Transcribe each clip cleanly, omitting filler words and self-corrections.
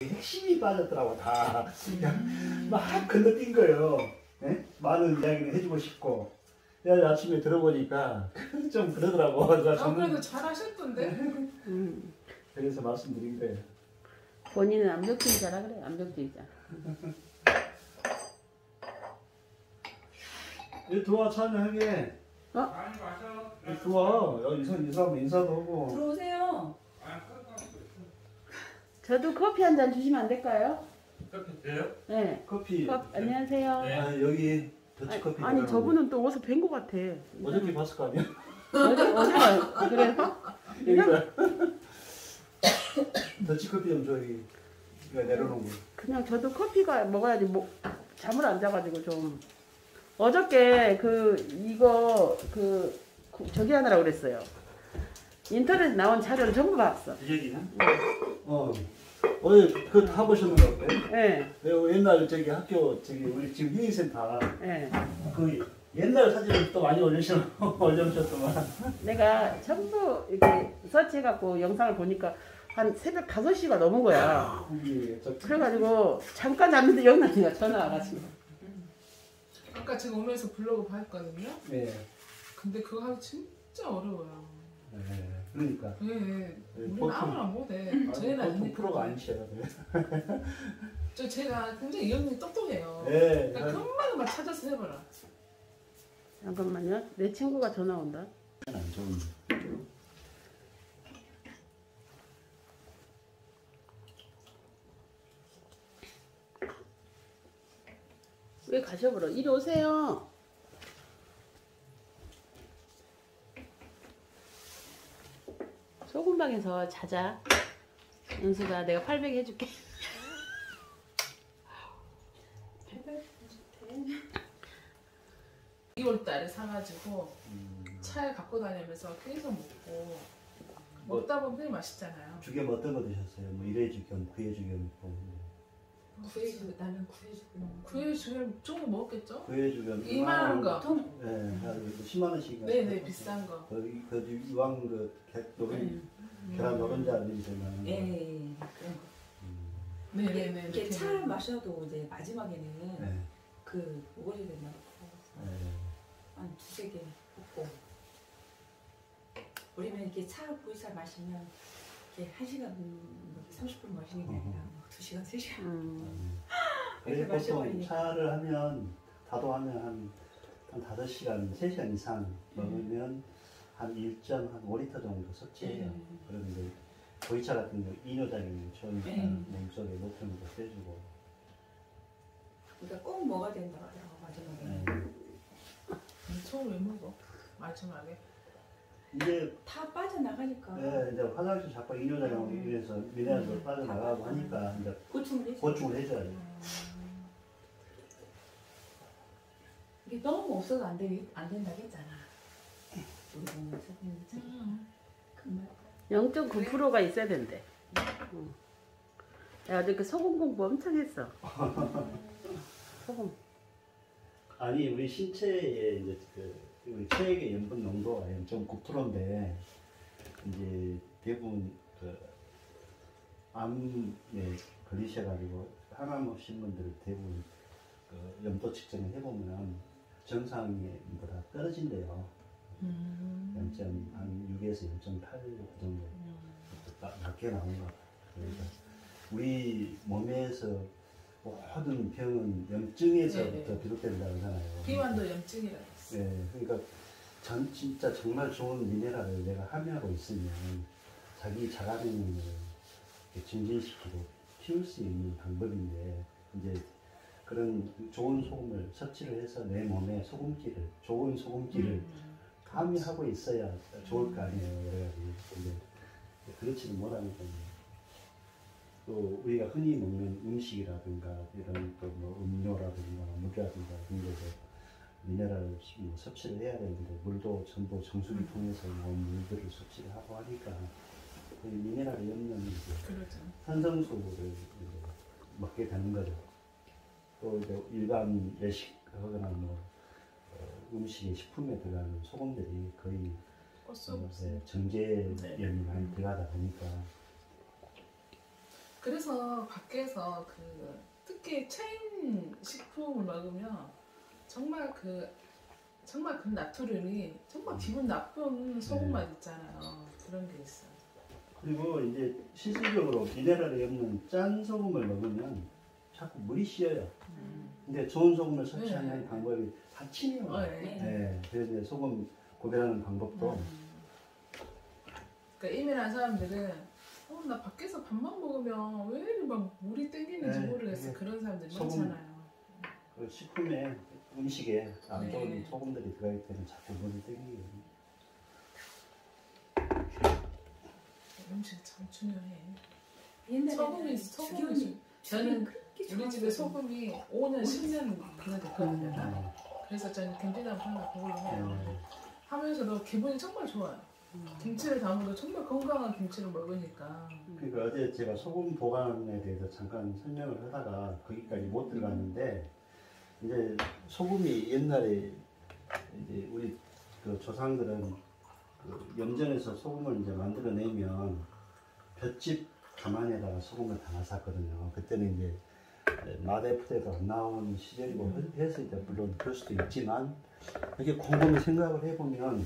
핵심이 빠졌더라고 다. 그냥 막 건너뛴 거예요. 네? 많은 이야기를 해주고 싶고. 내가 아침에 들어보니까 좀 그러더라고. 그래도 잘하셨던데. 그래서 말씀드린 거예요. 본인은 암벽주의자라 그래. 암벽주의자. 여기 들어와 참여하게. 많이 마셔. 들어와. 여기 인사하면 인사도 하고. 들어오세요. 저도 커피 한 잔 주시면 안 될까요? 커피 돼요? 네. 커피. 안녕하세요. 네. 아, 여기 더치커피. 아니 저분은 또 어디서 뵌 것 같아. 어저께 봤을 거 아니야? 어제가 그래요? 그러니까. 더치커피 좀 저기 내려놓은 거. 그냥 저도 커피가 먹어야지 뭐 잠을 안 자가지고 좀 어저께 저기 하느라고 그랬어요. 인터넷 나온 자료를 전부 봤어. 여기는? 어제 그거 다 보셨는 거 같아요? 네. 내가 옛날 저기 학교 우리 지금 유인센터 네. 그 옛날 사진을 또 많이 올려주셨더만. 내가 전부 이렇게 서치해갖고 영상을 보니까 한 새벽 5시가 넘은 거야. 그래가지고 잠깐 잤는데 영란이가 전화 와가지고. 아까 제가 오면서 블로그 봤거든요. 네. 근데 그거 하기 진짜 어려워요. 네. 그러니까. 네. 우리는 아무나 못해. 저희는 아니니까. 프로가 아니시라 그래. 제가 굉장히 이 형님 똑똑해요. 네. 그러니까 금방 찾아서 해봐라. 잠깐만요. 내 친구가 전화 온다. 안 좋은. 왜 가셔버려? 이리 오세요. 소금방에서 자자. 은수가 내가 800 해줄게. 2월달에 사가지고 차에 갖고 다니면서 계속 먹고 먹다 보면 되게 맛있잖아요. 죽염 어떤 거 드셨어요? 뭐 일회죽염, 구회죽염 있고. 나는 구해주고. 구해주면 좋은 거 먹었겠죠? 구회죽염. 이만한 거. 네, 10만 원씩. 네네 비싼 거. 그 이왕 계란 노른자 냄새나. 예, 그런 거. 네네네. 이게 차를 마셔도 이제 마지막에는 네. 그 오거리를 넣고 한 2-3개 붓고. 우리는 이렇게 차 보이차 마시면 이렇게 1시간, 30분 마시는 게 아니라 2시간, 3시간. 그래서 보통 차를 하면 다도하면 한 5시간, 3시간 이상 먹으면 한 1.5리터 정도 섭취해요. 그런데 보이차 같은 경우 이뇨작용이 좋으니까 몸속에 노폐물도 빼주고. 그러니까 꼭 먹어야 된다 하더라고 마지막에. 처음 왜 먹어? 마지막에. 이제 다 빠져나가니까. 네, 이제 화장실 자꾸 이뇨작용으로 인해서 미네랄도 빠져나가고 하니까 이제 보충을 해줘야죠. 이게 너무 없어도 안 된다고 했잖아. 우리 몸에서. 0.9%가 있어야 된대. 야, 어저께 소금 공부 엄청 했어. 소금. 아니 우리 신체에 이제 우리 체액의 염분 농도가 0.9%인데 이제 대부분 암에 걸리셔가지고 항암 없신 분들 대부분 염도 측정을 해보면 정상보다 떨어진대요. 0.6에서 0.8 정도 낮게 나온 것 같아요. 그러니까 우리 몸에서 모든 병은 염증에서부터 비롯된다고 하잖아요. 비만도 염증이라고 했어요. 네, 그러니까 진짜 정말 좋은 미네랄을 내가 함유하고 있으면 자기 자가 면역을 증진시키고 키울 수 있는 방법인데 이제 그런 좋은 소금을 섭취를 해서 내 몸에 좋은 소금기를 함유하고 있어야 좋을 거 아니에요. 그래가지고 근데 그렇지는 못하니까 또 우리가 흔히 먹는 음식이라든가 이런 또 뭐 음료라든가 물이라든가 이런 데서 미네랄을 섭취를 해야 되는데 물도 전부 정수기 통해서 물들을 섭취를 하고 하니까 미네랄이 없는 그렇죠. 산성수를 먹게 되는 거죠. 또 이제 일반 외식하거나 뭐 음식에 식품에 들어가는 소금들이 거의 정제염이 많이 들어가다 보니까 그래서 밖에서 그 특히 체인 식품을 먹으면 정말 그 나트륨이 정말 기분 나쁜 소금 맛 있잖아요. 그런 게 있어요. 그리고 이제 실질적으로 미네랄이 없는 짠 소금을 먹으면 자꾸 물이 씌어요. 근데 좋은 소금을 섭취하는 방법이 다침이에요. 네. 그래서 이제 소금 구별하는 방법도 그러니까 예민한 사람들은 나 밖에서 밥만 먹으면 왜 이리 막 물이 땡기는지 네, 모르겠어. 네. 그런 사람들 소금. 많잖아요. 그 식품에 음식에 안 좋은 네. 소금들이 들어가기 때문에 자꾸 물이 땡기거든요. 음식 참 중요해. 옛날에는 소금이 저는 우리 집에 소금이 5년, 10년 그냥 됐거든요. 그래서 저는 김치담 하나 그걸로 해요. 하면서도 기분이 정말 좋아요. 김치를 담아도 정말 건강한 김치를 먹으니까. 그러니까 어제 제가 소금 보관에 대해서 잠깐 설명을 하다가 거기까지 못 들어갔는데 이제 소금이 옛날에 이제 우리 그 조상들은 그 염전에서 소금을 이제 만들어내면 볏짚 가만에다가 소금을 담았었거든요. 그때는 이제 마대푸대도 안 나온 시절이고 했을 때 물론 그럴 수도 있지만 이렇게 곰곰이 생각을 해보면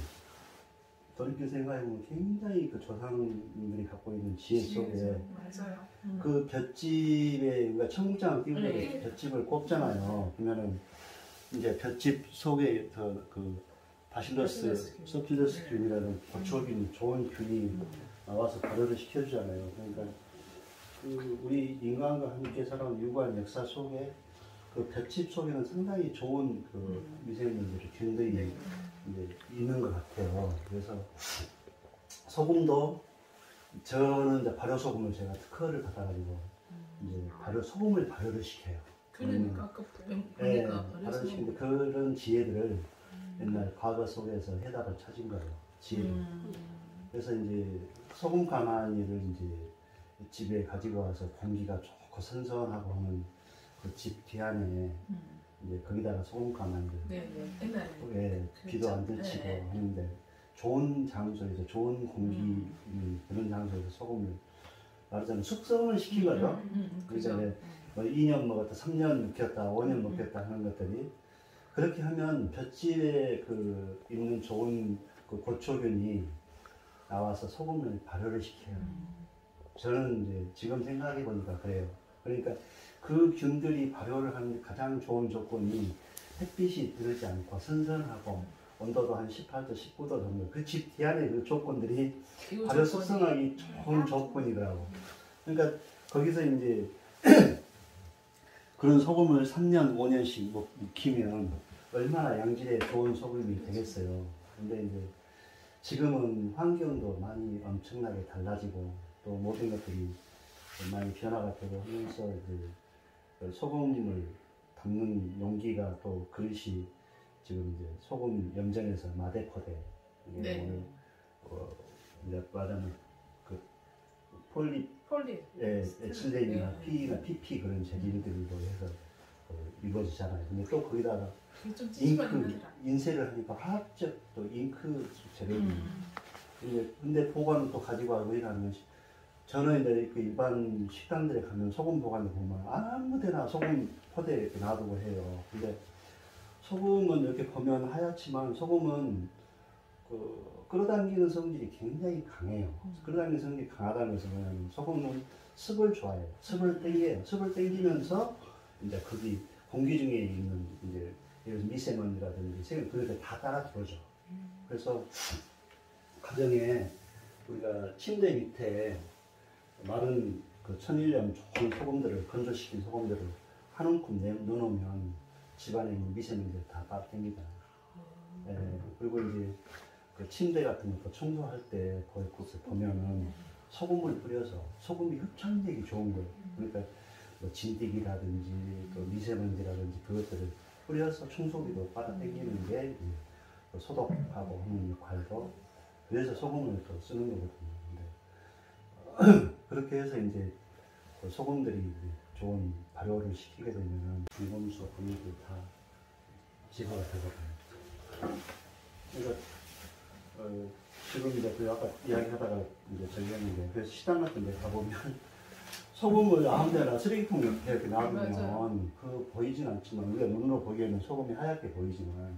돌이켜 생각해보면 굉장히 그 조상님들이 갖고 있는 지혜 속에 맞아요. 그 볏짚에 우리가 청국장을 띄우고 네. 볏짚을 꼽잖아요. 그러면은 이제 볏짚 속에 그 바실러스, 소필러스 균이라는 고초균, 좋은 균이 나와서 발효를 시켜주잖아요. 그러니까 그 우리 인간과 함께 살아온 유구한 역사 속에 그 볏짚 속에는 상당히 좋은 그 미생물들이 균들이 이제 있는 것 같아요. 그래서 소금도 저는 이제 발효 소금을 제가 특허를 받아가지고 이제 소금을 발효를 시켜요. 그러니까 아까 네, 보니까 발효를 시키는데 그런 지혜들을 옛날 과거 속에서 해답을 찾은 거예요. 지혜를. 그래서 이제 소금 가마니를 이제 집에 가지고 와서 공기가 좋고 선선하고 하는 그 집 뒤안에 이제 거기다가 소금 가마니를 옛날에 비도 안 들치고 네. 하는데 좋은 장소에서 좋은 공기 그런 장소에서 소금을 말하자면 숙성을 시킨 거죠. 그래서 이제 뭐 2년 먹었다, 3년 묵혔다, 5년 묵혔다 하는 것들이 그렇게 하면 볏짚에 그 있는 좋은 그 고초균이 나와서 소금을 발효를 시켜요. 저는 이제 지금 생각해 보니까 그래요. 그러니까 그 균들이 발효를 하는 가장 좋은 조건이 햇빛이 들지 않고 선선하고 온도도 한 18도, 19도 정도. 그 집 뒤안에 그 조건들이 발효 숙성하기 좋은 조건이더라고. 그러니까 거기서 이제 그런 소금을 3년, 5년씩 묵히면 얼마나 양질의 좋은 소금이 되겠어요. 근데 이제 지금은 환경도 많이 엄청나게 달라지고 또 모든 것들이 많이 변화가 되고 하면서 이제 소금을 담는 용기가 또 그릇이 지금 이제 소금 염전에서 마대포대 네. 이제 말하면 그 폴립 에틸렌이나 네. P나 PP 그런 재질들로 해서 이루어지잖아요. 근데 또 거기다가 좀 잉크, 인쇄를 하니까 화학적 또 잉크 재료도 근데 보관을 또 가지고 와서 일하는 것이 저는 이제 그 일반 식당들에 가면 소금 보관을 보면 아무 데나 소금 포대 이렇게 놔두고 해요. 근데 소금은 이렇게 보면 하얗지만 소금은 그 끌어당기는 성질이 굉장히 강해요. 끌어당기는 성질이 강하다는 것은 뭐냐면 소금은 습을 좋아해요. 습을 땡겨요. 습을 땡기면서 이제 거기 공기 중에 있는 이제 미세먼지라든지 세균 그런 다 따라 들어오죠. 그래서 가정에 우리가 침대 밑에 마른 그 천일염 좋은 소금들을 건조시킨 소금들을 한 움큼 넣어놓으면 집안에 있는 미세먼지를 다 빨아당기다. 그리고 이제 그 침대 같은 것도 청소할 때 곳에 보면은 소금을 뿌려서 소금이 흡착력이 좋은 거예요. 그러니까 뭐 진드기라든지 또 미세먼지라든지 그것들을 뿌려서 청소기도 빨아당기는 게 소독하고 하는 역할도 그래서 소금을 또 쓰는 거거든요. 근데 그렇게 해서 이제 그 소금들이 좋은 발효를 시키게 되면은 중금속 분위기를 다 제거가 되거든요. 그러니까 지금 이제 그 아까 이야기하다가 이제 저기 했는데 그래서 시장 같은 데 가보면 소금을 아무 데나 쓰레기통 옆에 이렇게 놔두면 맞아요. 그 보이진 않지만 우리가 눈으로 보기에는 소금이 하얗게 보이지만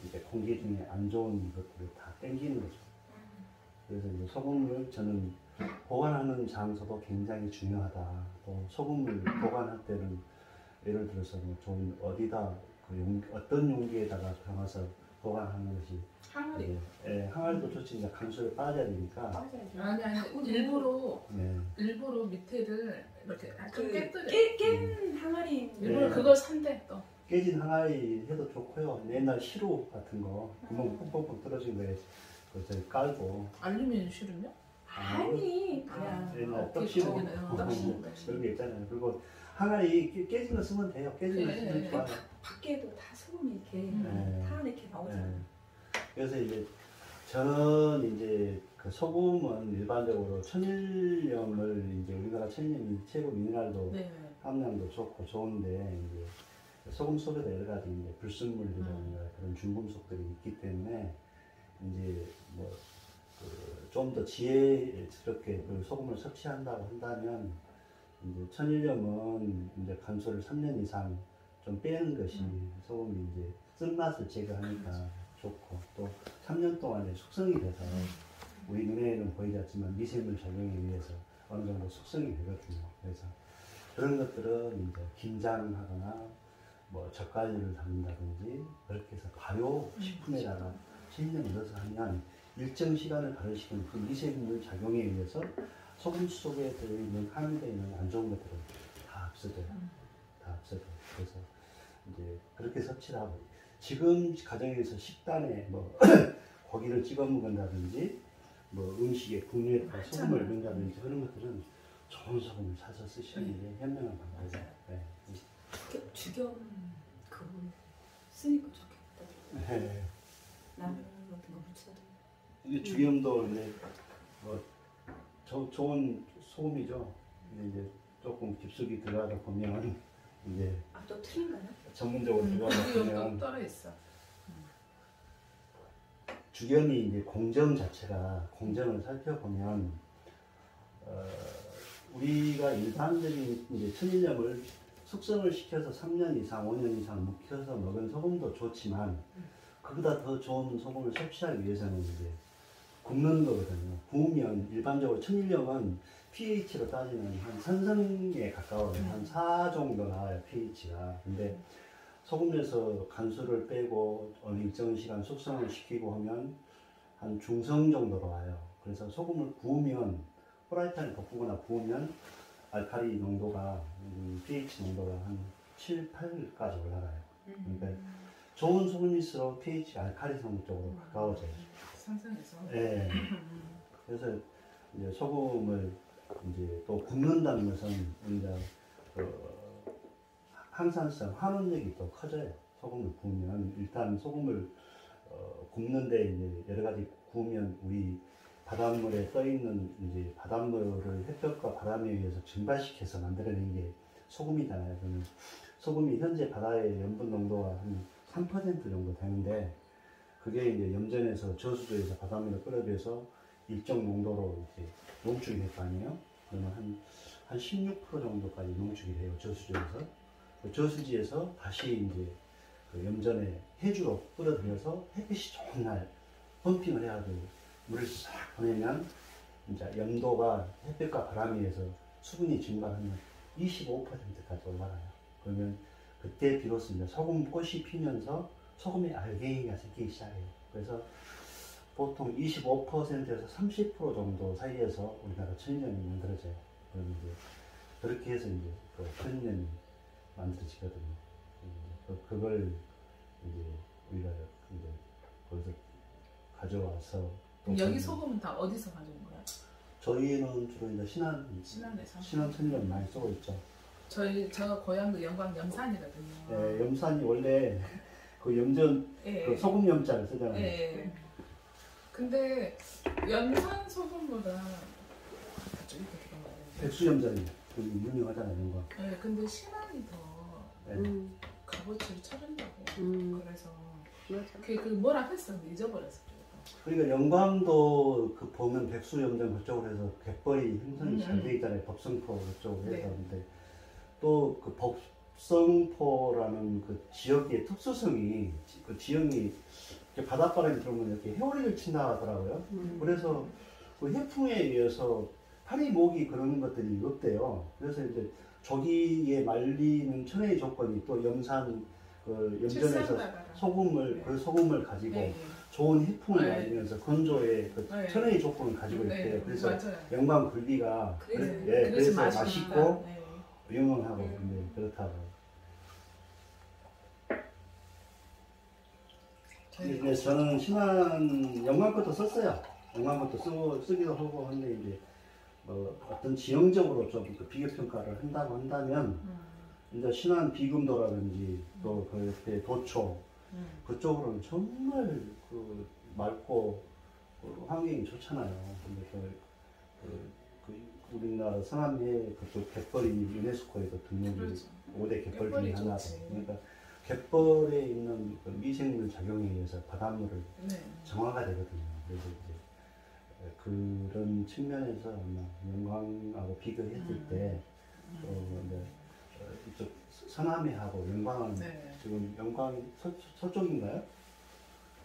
이제 공기 중에 안 좋은 것들을 다 땡기는 거죠. 그래서 이제 소금을 저는 보관하는 장소도 굉장히 중요하다. 또 소금을 보관할 때는 예를 들어서 뭐 좀 어디다 어떤 용기에다가 담아서 보관하는 것이 항아리. 항아리도 좋지. 이제 강수에 빠져야 되니까. 아니 일부러 네. 일부러 밑에를 이렇게 약간 그 깨뜨려. 깬 항아리. 일부러 네. 그걸 산대 또. 깨진 항아리 해도 좋고요. 옛날 시루 같은 거 구멍 뻥뻥뻥 떨어진 거에 저기 깔고 알루미늄 실은요? 아니 그냥 옛날 어깨 떡시루 쪽에는 떡시루. 그런 게 있잖아요. 그리고 항아리 깨진 거 쓰면 돼요. 깨진 거 네. 쓰면 좋아요. 밖에도 다 소금이 이렇게 네. 타 이렇게 나오잖아요. 네. 그래서 이제 저는 이제 그 소금은 일반적으로 천일염을 이제 우리나라 천일염이 최고 미네랄도 네. 함량도 좋고 좋은데 이제 소금 속에도 여러 가지 이제 불순물이라든가 그런 중금속들이 있기 때문에 이제 뭐 좀 더 지혜스럽게 그 소금을 섭취한다고 한다면 이제 천일염은 이제 간소를 3년 이상 좀 빼는 것이 소금이 이제 쓴맛을 제거하니까 좋고 또 3년 동안에 숙성이 돼서 우리 눈에는 보이지 않지만 미생물 작용에 의해서 어느 정도 숙성이 되거든요. 그래서 그런 것들은 이제 김장하거나 뭐 젓갈류를 담는다든지 그렇게 해서 발효 식품에다가 천일염을 넣어서 하면 일정 시간을 발효시키는 그 미생물 작용에 의해서 소금 속에 들어있는 함유되어 있는 안 좋은 것들은 다 없어져요. 다 없어져요. 그래서 이제 그렇게 섭취를 하고 지금 가정에서 식단에 뭐 고기를 찍어 먹는다든지 뭐 음식에 국류에다가 소금을 넣는다든지 그런 것들은 좋은 소금을 사서 쓰시는 게 현명한 방법이에요. 네. 죽염 그거 쓰니까 좋겠다. 네. 나물 같은 거 묻혀도. 이게 죽염도 이제 뭐 좋은 소금이죠. 근데 이제 조금 깊숙이 들어가다 보면 이제 또 틀린가요? 전문적으로 들어가다 여기 또 보면 떨어 있어. 죽염이 이제 공정 자체가 공정을 살펴보면 우리가 일반적인 이제 천일염을 숙성을 시켜서 3년 이상, 5년 이상 묵혀서 먹은 소금도 좋지만 그보다 더 좋은 소금을 섭취하기 위해서는 이제 굽는 거거든요. 구우면 일반적으로 천일염은 pH로 따지면 한 산성에 가까워요. 한 4 정도 나와요, pH가. 근데 소금에서 간수를 빼고 어느 일정 시간 숙성을 시키고 하면 한 중성 정도로 와요. 그래서 소금을 구우면 프라이팬을 덮거나 구우면 알칼리 농도가 pH 농도가 한 7, 8까지 올라가요. 그러니까 좋은 소금일수록 pH 알칼리성 쪽으로 가까워져요. 상상해서. 네. 그래서 이제 소금을 이제 또 굽는다는 것은 우리가 항산성, 환원력이 또 커져요. 소금을 구우면 일단 소금을 굽는데 이제 여러 가지 구우면 우리 바닷물에 떠 있는 이제 바닷물을 햇볕과 바람에 의해서 증발시켜서 만들어낸 게 소금이잖아요. 그러면 소금이 현재 바다의 염분 농도가 한 3% 정도 되는데 그게 이제 염전에서 저수조에서 바닷물을 끌어들여서 일정 농도로 이렇게 농축이 될 거 아니에요? 그러면 한 16% 정도까지 농축이 돼요. 저수조에서. 그 저수지에서 다시 이제 그 염전에 해주로 끌어들여서 햇빛이 좋은 날 펌핑을 해가지고 물을 싹 보내면 이제 염도가 햇볕과 바람에 의해서 수분이 증발하면 25%까지 올라가요. 그러면 그때 비로소 이제 소금꽃이 피면서 소금의 알갱이가 생기기 시작해요. 그래서 보통 25%에서 30% 정도 사이에서 우리나라 천일염이 만들어져요. 그러면 이제 그렇게 해서 이제 그 천일염이 만들어지거든요. 그걸 이제 우리가 이제 거기서 가져와서 여기 소금은 다 어디서 가져온 거야? 저희는 주로 이제 신안에서. 신안 천일염 많이 쓰고 있죠. 저 고향도 영광 염산이거든요. 예, 염산이 원래 그 염전 예. 그 소금 염자를 쓰잖아요. 예. 근데 염산 소금보다 좀 이렇게 그런 거 같아요. 백수 염전이 그 유명하잖아요, 이런 거. 예, 근데 신안이 더 예. 값어치를 쳐준다고. 음. 그래서 맞아. 그 뭐라 했어? 근데 잊어버렸어. 그러니까 영광도 그 보면 백수염전 그쪽으로 해서 갯벌이 형성이 잘 돼 있잖아요. 법성포 그쪽으로 해서. 네. 근데 또 그 법성포라는 그 지역의 특수성이 그 지형이 이렇게 바닷바람이 들어오면 이렇게 해오리를 친다 하더라고요. 그래서 그 해풍에 의해서 파리, 모기 그런 것들이 없대요. 그래서 이제 조기에 말리는 천혜의 조건이 또 염산 그 염전에서 칠산다라라. 소금을 네. 그 소금을 가지고 네, 좋은 해풍을 네. 말리면서 건조의 그 네. 천혜의 조건을 가지고 네. 있대요. 그래서 맞아요. 영광 굴비가 그래서- 그래서 맛있다. 맛있고 네. 유명하고 네, 그렇다고. 근데 저는 신안 영광 것도 썼어요. 영광 것도 쓰기도 하고 한데 이제 뭐 어떤 지형적으로 좀 그 비교 평가를 한다고 한다면 이제 신안 비금도라든지 또 그 옆에 도초 그쪽으로는 정말 그 맑고 그 환경이 좋잖아요. 근데 그 우리나라 서남해 그쪽 갯벌이 유네스코에도 등록이 그렇죠. 5대 갯벌 중에 갯벌이 하나고 좋지. 그러니까 갯벌에 있는 그 미생물 작용에 의해서 바닷물을 네. 정화가 되거든요. 그래서 이제 그런 측면에서 아마 영광하고 비교했을 때 이제 이쪽 서남해하고 영광은 네. 지금 영광이 서쪽인가요?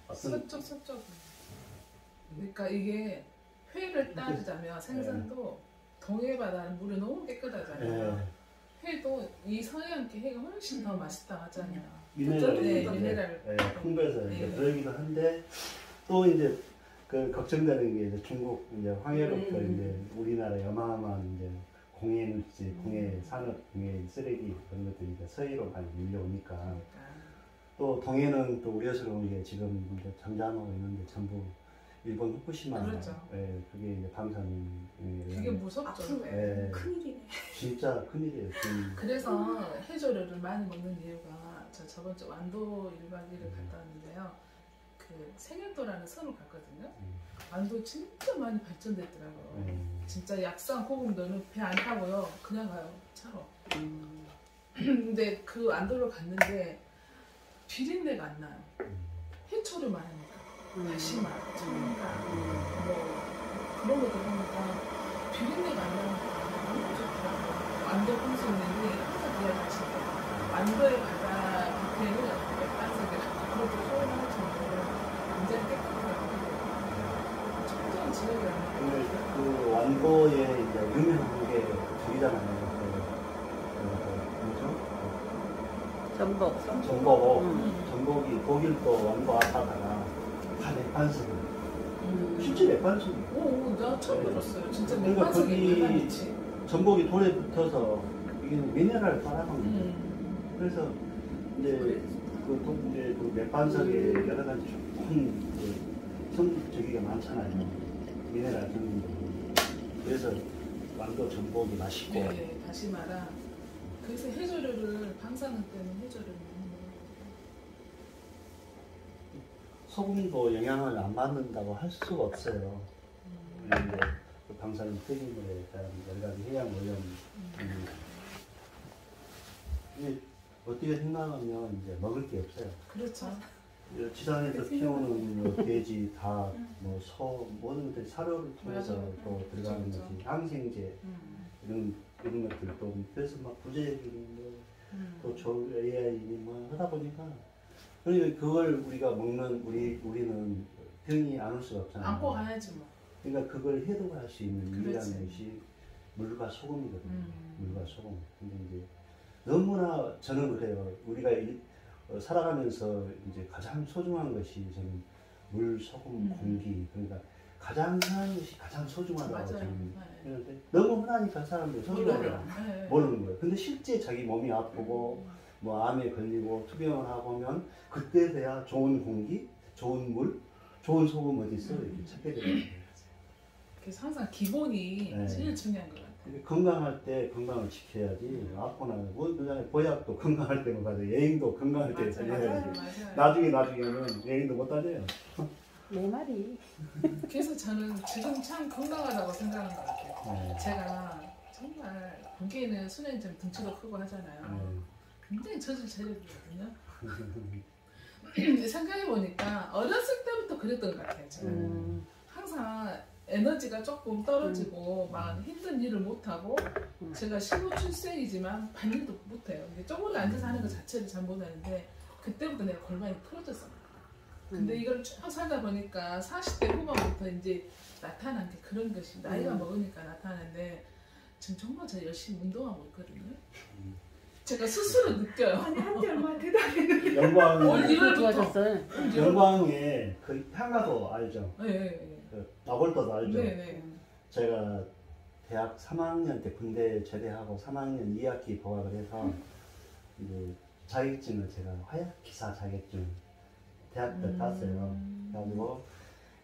어떤 서쪽. 그러니까 이게 회를 따지자면 생선도 동해 바다는 물이 너무 깨끗하잖아요. 회도 이 서해안께 회가 훨씬 더 맛있다 하잖아요. 미네랄이 네, 이제, 미네랄. 풍부해서 이제 네. 그러기도 한데 또 이제 그 걱정되는 게 이제 중국 이제 황해로부터 이제 우리나라 어마어마한 이제 공해 물질, 공해 산업, 공해 쓰레기 그런 것들이 이제 서해로 많이 밀려오니까 그러니까. 또 동해는 또 우려스러운 게 지금 이제 잠잠하고 있는데 전부 일본 후쿠시마 그렇죠. 그게 이제 방사능 그게 무섭죠. 앞으로 네. 큰일이네. 진짜 큰일이에요. 그래서 해조류를 많이 먹는 이유가 저 저번 주 완도 1박 2일을 갔다 왔는데요. 그 생일도라는 섬을 갔거든요. 완도 진짜 많이 발전됐더라고요. 진짜 약산 호국도는 배 안 타고요. 그냥 가요. 차로. 근데 그 안도로 갔는데 비린내가 안 나요. 해초류만 하니까. 다시마, 청가, 뭐 그런 것들 하니까 비린내가 안 나는 거 너무 좋더라고요. 완도 풍수님이 항상 이야기하시고 완도의 바다 밑에는 백반석이라고 그것도 소원할 정도로 굉장히 깨끗하고 청정 지역이라는 근데 그 완도에 이제 유명한 게 저기잖아요. 뭐죠? 전복. 전복. 전복이 독일도 완도 아파다가 다 맥반석을. 실제 맥반석이에요. 오, 나 처음 들었어요. 진짜 그러니까 맥반석이 거기 맥반이지. 전복이 돌에 붙어서 이게 미네랄을 빨아먹는 거예요. 그래서 이제 그 맥반석에 여러 가지 좋은 저기가 많잖아요. 미네랄 성분들이. 그래서 완도 전복이 맛있고. 네, 다시마라. 그래서 해조류를 방사능 때문에 해조류를 많이 먹어요. 소금도 영향을 안 받는다고 할 수가 없어요. 그런데 그 방사능 폐기물에 대한 여러 가지 해양 오염. 이게 어떻게 생각하면 이제 먹을 게 없어요. 그렇죠. 지상에서 키우는 뭐 돼지, 닭, 뭐 소, 모든 것들이 사료를 통해서 맞아요. 또 들어가는 그렇죠. 거지. 항생제 이런 것들 또 그래서 막 부재균 또 AI 뭐 하다 보니까 그러니까 그걸 우리가 먹는 우리는 병이 안 올 수가 없잖아요. 안고 가야지 뭐. 그러니까 그걸 해독할 수 있는 그렇지. 유일한 것이 물과 소금이거든요. 물과 소금. 근데 이제 너무나 저는 그래요. 우리가 살아가면서 이제 가장 소중한 것이 저는 물, 소금, 공기. 그러니까 가장 흔한 것이 가장 소중하다고 맞아요. 저는 네. 그런데 너무 흔하니까 사람들이 소중하더라. 네. 모르는 거예요. 근데 실제 자기 몸이 아프고 뭐 암에 걸리고 투병을 하고 하면 그때 돼야 좋은 공기, 좋은 물, 좋은 소금 어디 있어 이렇게 찾게 되는 거예요. 그래서 항상 기본이 네. 제일 중요한 것 같아요. 근데 건강할 때 건강을 지켜야지 아프나 뭐 그다음에 보약도 건강할 때만 가서 여행도 건강할 때 다녀야지. 맞아요. 나중에는 여행도 못 다녀요. 내 말이. 그래서 저는 지금 참 건강하다고 생각하는 것 같아요. 네. 제가 정말 보기에는 순애는 좀 등치도 크고 하잖아요. 네. 굉장히 저질 체력이거든요. 생각해 보니까 어렸을 때부터 그랬던 것 같아요. 제가. 항상 에너지가 조금 떨어지고 막 힘든 일을 못 하고 제가 신혼 출생이지만 반일도 못 해요. 쪼물러 앉아서 하는 것 자체를 잘 못 하는데 그때부터 내가 골반이 풀어졌어. 근데 이걸 쭉 살다 보니까 40대 후반부터 이제 나타난 게 그런 것이 나이가 먹으니까 나타나는데 지금 정말 제가 열심히 운동하고 있거든요. 제가 스스로 느껴요. 아니 한지 얼마 되도 안 했는데. 영광 올 1월부터 좋아졌어요. 영광에 그 향화도 알죠? 네, 그 나골도도 알죠? 네, 네. 제가 대학 3학년 때 군대 제대하고 3학년 2학기 복학을 해서 이제 자격증을 제가 화약 기사 자격증 대학 때 땄어요. 그래가지고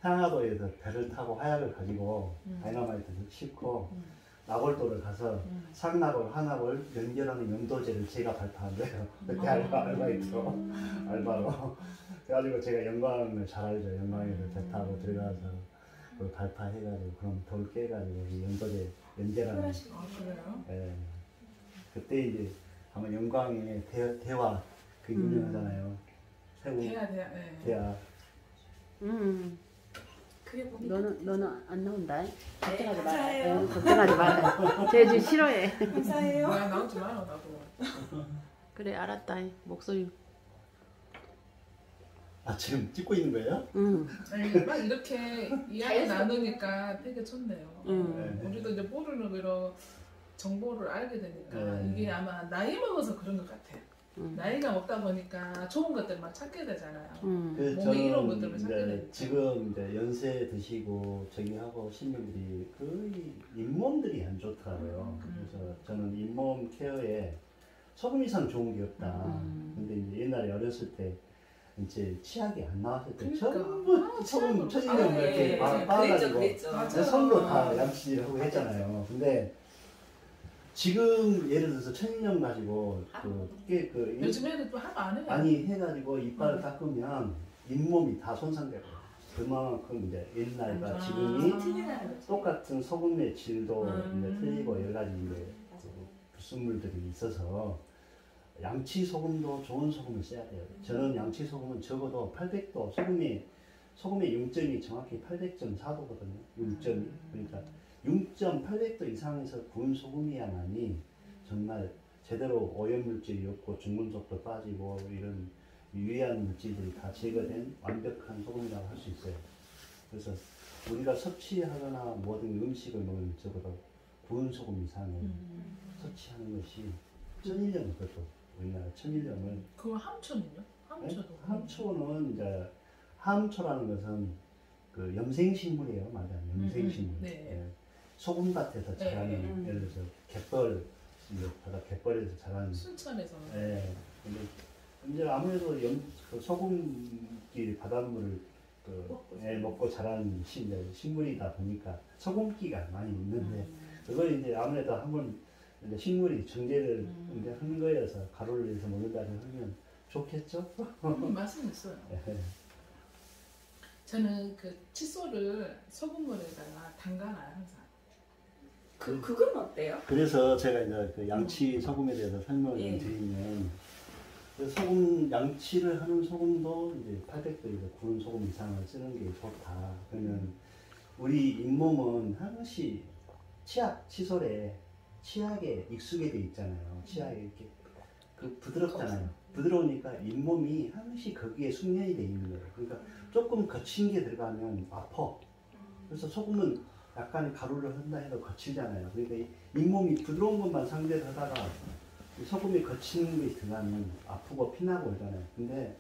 향화도에서 배를 타고 화약을 가지고 다이너마이트를 싣고 나골도를 가서 상나골, 하나골 연결하는 용도제를 제가 발파한 거예요. 그때 알바이트로 알바로. 그래가지고 제가 영광을 잘 알죠. 영광에서 배 타고 들어가서 그걸 발파해가지고 그럼 돌 깨가지고 이 연도제 연결하는. 아, 그래요? 예. 그때 이제 아마 영광에 대화 그 유명하잖아요. 세우 돼야. 대화. 그게 뭡니까? 너는 안 나온다. 네, 걱정하지 마. 감사해요. 걱정하지 마. 쟤 싫어해. 감사해요. 나 나오지 마요 나도. 그래 알았다. 목소리. 아 지금 찍고 있는 거예요? 아니, 막 이렇게 이야기 나누니까 되게 좋네요. 네. 우리도 이제 모르는 그런 정보를 알게 되니까 네. 이게 아마 나이 먹어서 그런 것 같아요. 나이가 먹다 보니까 좋은 것들만 찾게 되잖아요. 그 몸에 이로운 저는 것들을 찾게 이제 되니까. 지금 이제 연세 드시고 저기 하고 신분들이 거의 잇몸들이 안 좋더라고요. 그래서 저는 잇몸 케어에 소금 이상 좋은 게 없다. 근데 이제 옛날에 어렸을 때 이제 치약이 안 나왔을 때 그러니까. 전부 소금 천일염 아, 이렇게 예, 예. 빠가지고 그랬죠. 맞아요. 손으로 다 양치질하고 했잖아요. 근데 지금 예를 들어서 천일염 가지고 그 요즘 애들 또 하면 안 해요. 아니 해가지고 이빨을 닦으면 잇몸이 다 손상되고 그만큼 이제 옛날과 아. 지금이 틀리다는 거죠. 똑같은 소금의 질도 이제 틀리고 여러 가지 이제 불순물들이 있어서 양치 소금도 좋은 소금을 써야 돼요. 저는 양치 소금은 적어도 800도 소금의 용점이 정확히 800.4도거든요. 용점이 그러니까 6.800도 이상에서 구운 소금이야만이 정말 제대로 오염물질이 없고 중금속도 빠지고 이런 유해한 물질들이 다 제거된 완벽한 소금이라고 할 수 있어요. 그래서 우리가 섭취하거나 모든 음식을 먹으면 적어도 구운 소금 이상을 섭취하는 것이 천일염 그것도 우리나라 천일염을 그거 함초는요? 함초도. 함초는 이제 함초라는 것은 그 염생식물이에요, 맞아요. 염생식물. 네. 예. 소금밭에서 자라는 예를 들어서 갯벌 바다 갯벌에서 자라는. 순천에서. 예. 근데 이제 아무래도 그 소금기 바닷물을 먹고 자라는 식물이다 보니까 소금기가 많이 있는데 그걸 이제 아무래도 한번 이제 식물이 정제를 이제 한 거여서 가루를 내서 먹는다고 하면 좋겠죠? 맛은 있어요. 예. 저는 그 칫솔을 소금물에다가 담가놔요 항상. 그건 어때요? 그래서 제가 이제 그 양치 소금에 대해서 설명을 좀 드리면 그 소금 양치를 하는 소금도 이제 800도에서 구운 소금 이상을 쓰는 게 좋다. 그러면 우리 잇몸은 항시 칫솔에 치약에 익숙해 돼 있잖아요. 치약에 이렇게 그 부드럽잖아요. 부드러우니까 잇몸이 항시 거기에 숙련이 돼 있는 거예요. 그러니까 조금 거친 게 들어가면 아파. 그래서 소금은 약간의 가루를 한다 해도 거칠잖아요. 그러니까 잇몸이 부드러운 것만 상대를 하다가 소금이 거친 게 들어가면 아프고 피나고 그러잖아요. 근데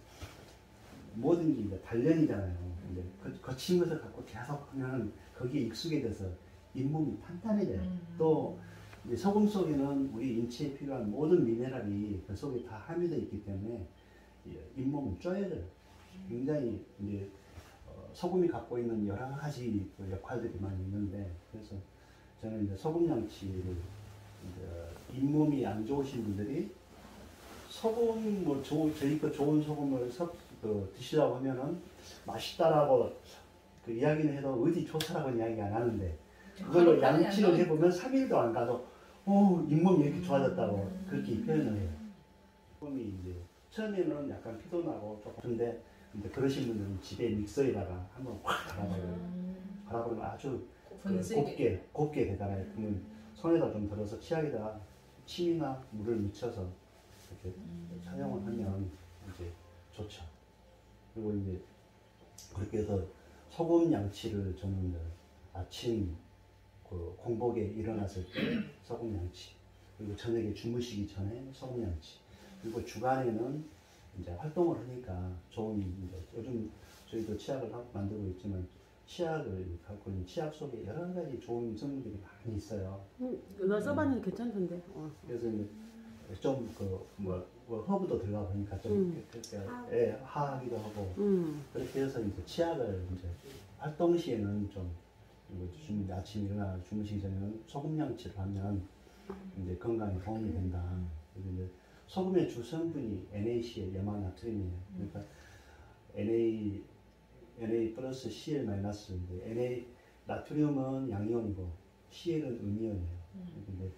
모든 게 이제 단련이잖아요. 근데 거친 것을 갖고 계속 하면 거기에 익숙해져서 잇몸이 탄탄해져요. 또 이제 소금 속에는 우리 인체에 필요한 모든 미네랄이 그 속에 다 함유되어 있기 때문에 잇몸은 쪼여져요. 굉장히 이제 소금이 갖고 있는 여러 가지 그 역할들이 많이 있는데 그래서 저는 이제 소금 양치를 이제 잇몸이 안 좋으신 분들이 소금 뭐 저희 거 좋은 소금을 드시라고 하면은 맛있다라고 그 이야기는 해도 어디 좋다라고 이야기 안 하는데 그걸로 양치를 해보면 3일도 안 가도 잇몸이 이렇게 좋아졌다고 그렇게 표현을 해요. 소금이 이제 처음에는 약간 피도 나고 조금 근데 그러신 분들은 집에 믹서에다가 한번 확 갈아버려요. 갈아버리면 아주 곱게 되잖아요. 그러면 손에다 좀 들어서 치약에다 침이나 물을 묻혀서 이렇게 사용을 하면 이제 좋죠. 그리고 이제 그렇게 해서 소금 양치를 저는 아침 그 공복에 일어났을 때 소금 양치, 그리고 저녁에 주무시기 전에 소금 양치, 그리고 주간에는 이제 활동을 하니까 좋은 이제 요즘 저희도 치약을 만들고 있지만 치약을 갖고 있는 치약 속에 여러 가지 좋은 성분들이 많이 있어요. 나 써봤는데 괜찮던데. 그래서 이제 좀 뭐 허브도 들어가 보니까 좀 예, 하하기도 하고 그렇게 해서 이제 치약을 이제 활동 시에는 좀 아침 일어나 주무시기 전에는 소금 양치를 하면 이제 건강에 도움이 된다. 그래서 이제 소금의 주 성분이 NaCl, 염화나트륨이에요. 그러니까 Na 플러스 Cl 마이너스인데 나트륨은 양이온이고 Cl은 음이온이에요. 근데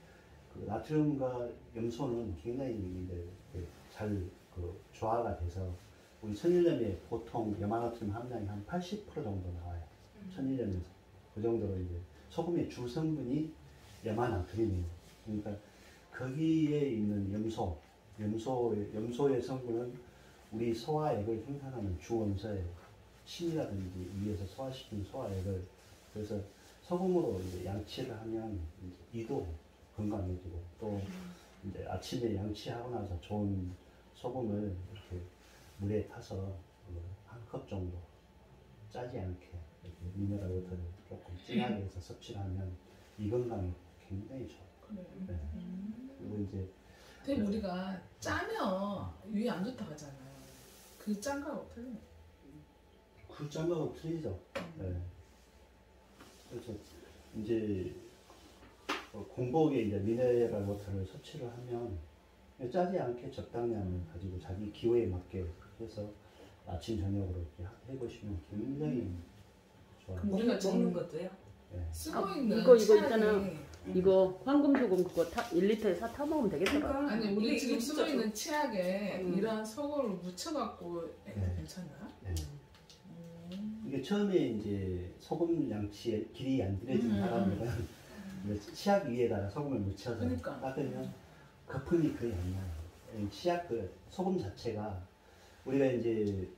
그 나트륨과 염소는 굉장히 이제 잘 조화가 돼서 우리 천일염에 보통 염화나트륨 함량이 한 80% 정도 나와요. 천일염에서 그 정도로 이제 소금의 주 성분이 염화나트륨이에요. 그러니까 거기에 있는 염소의 성분은 우리 소화액을 생산하는 주 원소예요. 침이라든지 위에서 소화시킨 소화액을 그래서 소금으로 이제 양치를 하면 이제 이도 건강해지고 또 이제 아침에 양치하고 나서 좋은 소금을 이렇게 물에 타서 한 컵 정도 짜지 않게 이렇게 미네랄 워터를 조금 진하게 해서 섭취를 하면 이 건강에 굉장히 좋아요. 네. 그리고 이제 근데 우리가 짜면 위에 안 좋다고 하잖아요. 그 짠 거하고 틀리네. 그 짠 거하고 틀리죠. 네. 그래서 이제 공복에 이제 미네랄 워터를 섭취를 하면 짜지 않게 적당량을 가지고 자기 기호에 맞게 해서 아침 저녁으로 이렇게 해보시면 굉장히 좋아요. 우리가 먹는 것도요? 네. 쓰고 있는 이거 치약이 있잖아. 이거 황금소금 그거 1리터에 사 타먹으면 되겠더라. 아니 우리 지금 쓰고 진짜 있는 치약에 이런 소금을 묻혀갖고 네. 괜찮나요? 네. 이게 처음에 이제 소금 양치에 길이 안 들여진 사람들은 치약 위에다가 소금을 묻혀서 그러니까. 닦으면 거품이 거의 안 나요. 치약 소금 자체가 우리가 이제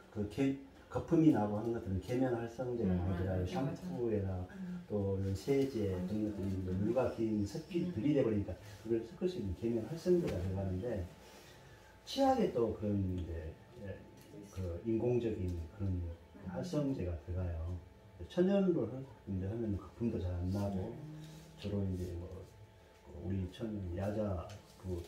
거품이 나고 하는 것들은 계면 활성제가 나오더라고요. 샴푸에나 또 이런 세제 그런 것들이 이제 물과 기름이 들이대 버리니까 그걸 섞을 수 있는 계면 활성제가 들어가는데 치약에 또 그런 이제 인공적인 그런 활성제가 들어가요. 천연으로 이제 하면 거품도 잘 안 나고 주로 이제 뭐 우리 야자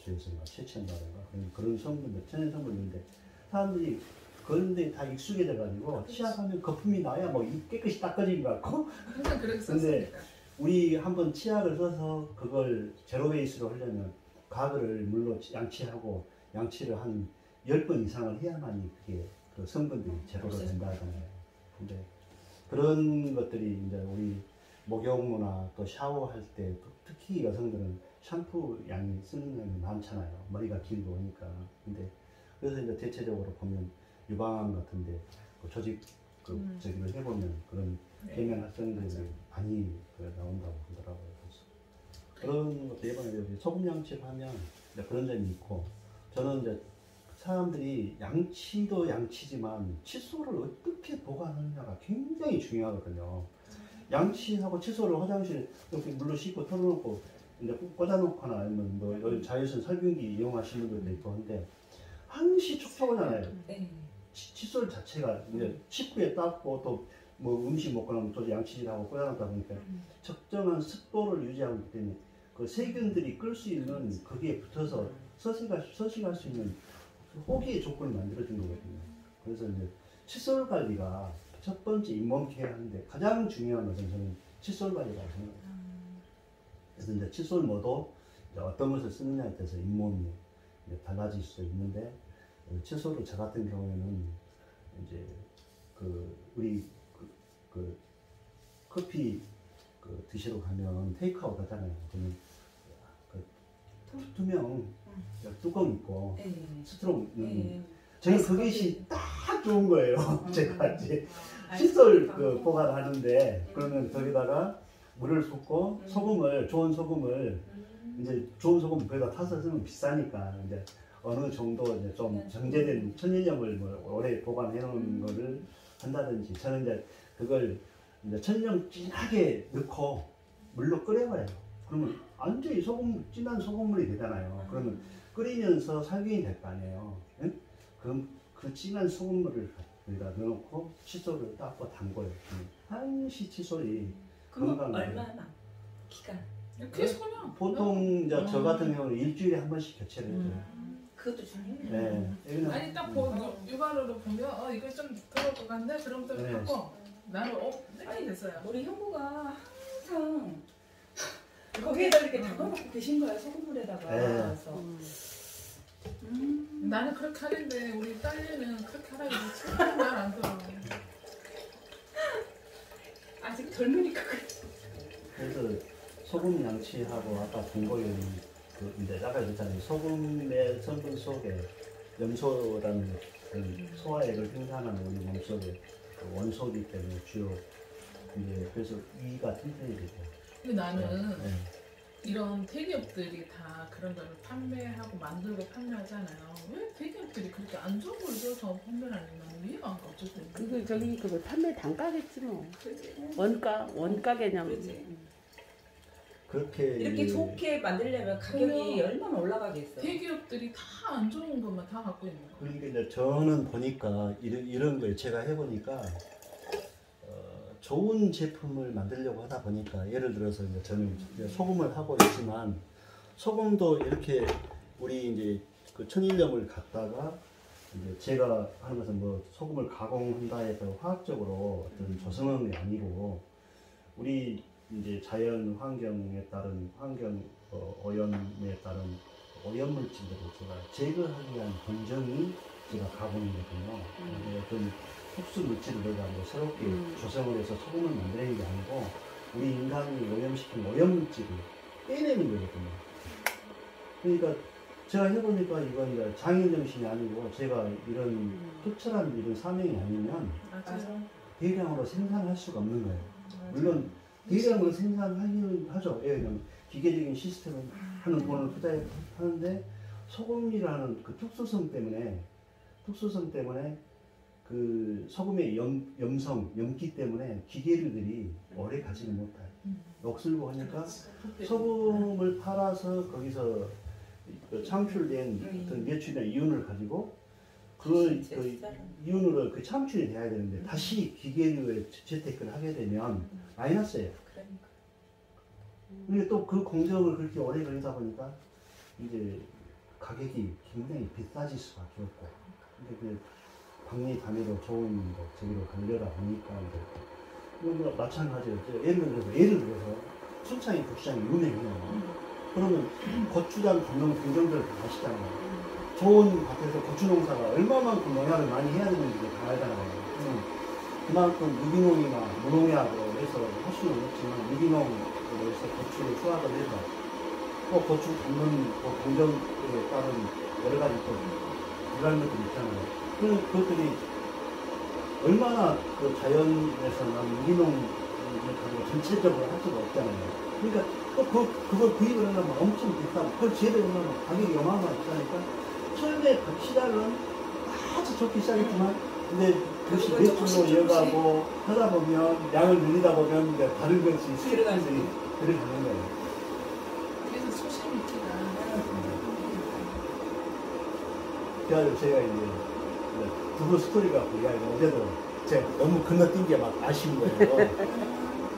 주에서 채취한다든가 그런 성분들 천연 성분인데 사람들이 그런데 다 익숙해져 가지고 치약하면 거품이 나야 뭐 깨끗이 닦아진 것 같고 항상 그렇게 근데 썼으니까. 우리 한번 치약을 써서 그걸 제로 베이스로 하려면 과거를 물로 양치하고 양치를 한 10번 이상을 해야만이 그게 그 성분들이 제로로 된다 하잖아요. 근데 그런 것들이 이제 우리 목욕무나 또 샤워할 때 특히 여성들은 샴푸 양이 쓰는 양이 많잖아요. 머리가 길고 오니까. 근데 그래서 이제 대체적으로 보면 유방암 같은데 조직 저기를 해보면 그런 계면 활성제들이 많이 나온다고 하더라고요. 그래서 그런 것도 이번에 소금 양치를 하면 그런 점이 있고 저는 이제 사람들이 양치도 양치지만 칫솔을 어떻게 보관하느냐가 굉장히 중요하거든요. 양치하고 칫솔을 화장실에 이렇게 물로 씻고 털어놓고 이제 꽂아놓거나 아니면 뭐 자외선 살균기 이용하시는 분들도 있고 한데 항시 촉촉하잖아요. 칫솔 자체가 이제 식후에 닦고 또 뭐 음식 먹고 나면 또 양치질하고 꽂아놓다 보니까 적정한 습도를 유지하고 있기 때문에 그 세균들이 끌 수 있는 거기에 붙어서 서식할 수 있는 호기의 조건을 만들어준 거거든요. 그래서 이제 칫솔 관리가 첫 번째 잇몸 케어하는데 가장 중요한 것은 저는 칫솔 관리라고 생각해요. 그래서 이제 칫솔모도 이제 어떤 것을 쓰느냐에 따라서 잇몸이 달라질 수 있는데 칫솔을 저 같은 경우에는 이제 우리 커피 드시러 가면 테이크아웃 하잖아요. 그러면 투명 뚜껑 있고 스트롱 저는 그것이 딱 좋은 거예요. 제가 이제 칫솔 그 보관하는데 그러면 거기다가 물을 붓고 소금을 좋은 소금을 이제 좋은 소금 거기다 타서 쓰면 비싸니까 이제 어느 정도 이제 좀 정제된 천일염을 뭐 오래 보관해 놓은 거를 한다든지 저는 이제 그걸 이제 천일염 진하게 넣고 물로 끓여봐요. 그러면 완전히 진한 소금물이 되잖아요. 그러면 끓이면서 살균이 될 거 아니에요. 응? 그럼 그 진한 소금물을 여기다 넣어놓고 칫솔을 닦고 담궈요. 한시 칫솔이 그럼 건강에 얼마나 기간? 계속 그냥 보통 이제 저 같은 경우는 일주일에 한 번씩 교체를 해줘요. 그것도 중요해요. 네. 아니 딱 육안으로 보면 이거 좀 그럴 것 같네 그럼 또 네. 하고 나는 땡이 됐어요. 우리 형부가 항상 거기에다 이렇게 담아놓고 계신 거야 소금물에다가. 네. 그래서 나는 그렇게 하는데 우리 딸내는 그렇게 하라고 정말 말안 들어. 아직 젊으니까 그래. 그래서 소금 양치하고 아까 공고연 그 이제 아까 그랬잖아요. 소금의 성분 속에 염소라는 그 소화액을 생산하는 우리 몸 속에 그 원소이기 때문에 주요 이제 그래서 위가 튼튼해지죠. 근데 나는 네. 이런 대기업들이 다 그런 거를 판매하고 만들고 판매하잖아요. 왜 대기업들이 그렇게 안 좋은 걸 줘서 판매를 하는 건 이해가 안 가. 어쨌든. 그거 저기 그거 판매 단가겠지 뭐. 그렇지. 원가 개념. 그렇지. 그렇게 이렇게 좋게 만들려면 가격이 얼마나 올라가겠어. 대기업들이 다 안 좋은 것만 다 갖고 있는 거. 그러니까 이제 저는 보니까 이런 걸 제가 해보니까 좋은 제품을 만들려고 하다 보니까 예를 들어서 이제 저는 이제 소금을 하고 있지만 소금도 이렇게 우리 이제 그 천일염을 갖다가 이제 제가 하는 것은 뭐 소금을 가공한다 해서 화학적으로 어떤 조성하는 게 아니고 우리 이제 자연 환경에 따른 환경 오염에 따른 오염물질들을 제가 제거하기 위한 공정이 제가 가공이거든요. 어떤 흡수 물질을 넣어가지고 새롭게 조성을 해서 소금을 만드는 게 아니고 우리 인간이 오염시킨 오염물질을 빼내는 거거든요. 그러니까 제가 해보니까 이건 이제 장인 정신이 아니고 제가 이런 투철한 이런 사명이 아니면 맞아요. 대량으로 생산할 수가 없는 거예요. 물론 대량으로 생산하기는 하죠. 예, 그냥 기계적인 시스템을 하는 돈을 투자하는데 소금이라는 그 특수성 때문에 그 소금의 염기 때문에 기계류들이 오래 가지는 못해요. 녹슬고 하니까 소금을 팔아서 거기서 그 창출된 어떤 매출이나 이윤을 가지고 그 이윤으로 그 창출이 돼야 되는데 다시 기계류에 재테크를 하게 되면 마이너스예요. 근데 또 그 공정을 그렇게 오래 걸리다 보니까 이제 가격이 굉장히 비싸질 수밖에 없고 근데 그 박리 단위로 좋은 저기로 걸려다 보니까 이제 뭐 마찬가지로 예를 들어서 순창이 고추장이 유명해요. 그러면 고추장 담는 공정들 다 아시잖아요. 좋은 밭에서 고추 농사가 얼마만큼 농약을 많이 해야 되는지 다 알잖아요. 그만큼 유기농이나 무농약으로 해서 할 수는 없지만 유기농으로 해서 고추를 수확을 해서 또 고추 담는 공정에 따른 여러 가지 또 그런 것들이 있잖아요. 그것들이 얼마나 그 자연에서 난 유기농을 가지고 전체적으로 할 수가 없잖아요. 그러니까 또 그걸 구입을 하려면 엄청 비싸고 그걸 재배를 하려면 가격이 어마어마하게 비싸니까 처음에 그 시작은 아주 좋게 시작했지만 근데 그것이 몇 주로 이어가고 하다 보면 양을 늘리다 보면 이제 다른 것이 수익이 들어가는 거예요. 그래서 소심이 있기가. 그래서 제가 이제 두부 스토리가 어제도 제가 너무 건너뛴 게 막 아쉬운 거예요.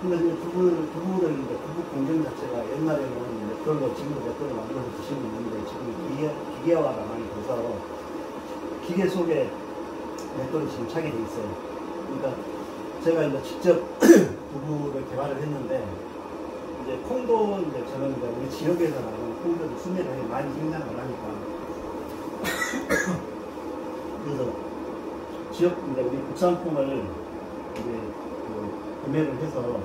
근데 이제 두부 공정 자체가 옛날에는 이제 그런 거 지금도 몇 번을 만들어서 드시는 분인데 지금 기계화가 많이 돼서 기계 속에 맷돌이 지금 차게 돼 있어요. 그러니까 제가 이제 직접 두부를 개발을 했는데 이제 콩도 이제 저는 이제 우리 지역에서 나오는 콩들을 수매를 많이 생산을 하니까 그래서 지역 이제 우리 국산콩을 이제 그 구매를 해서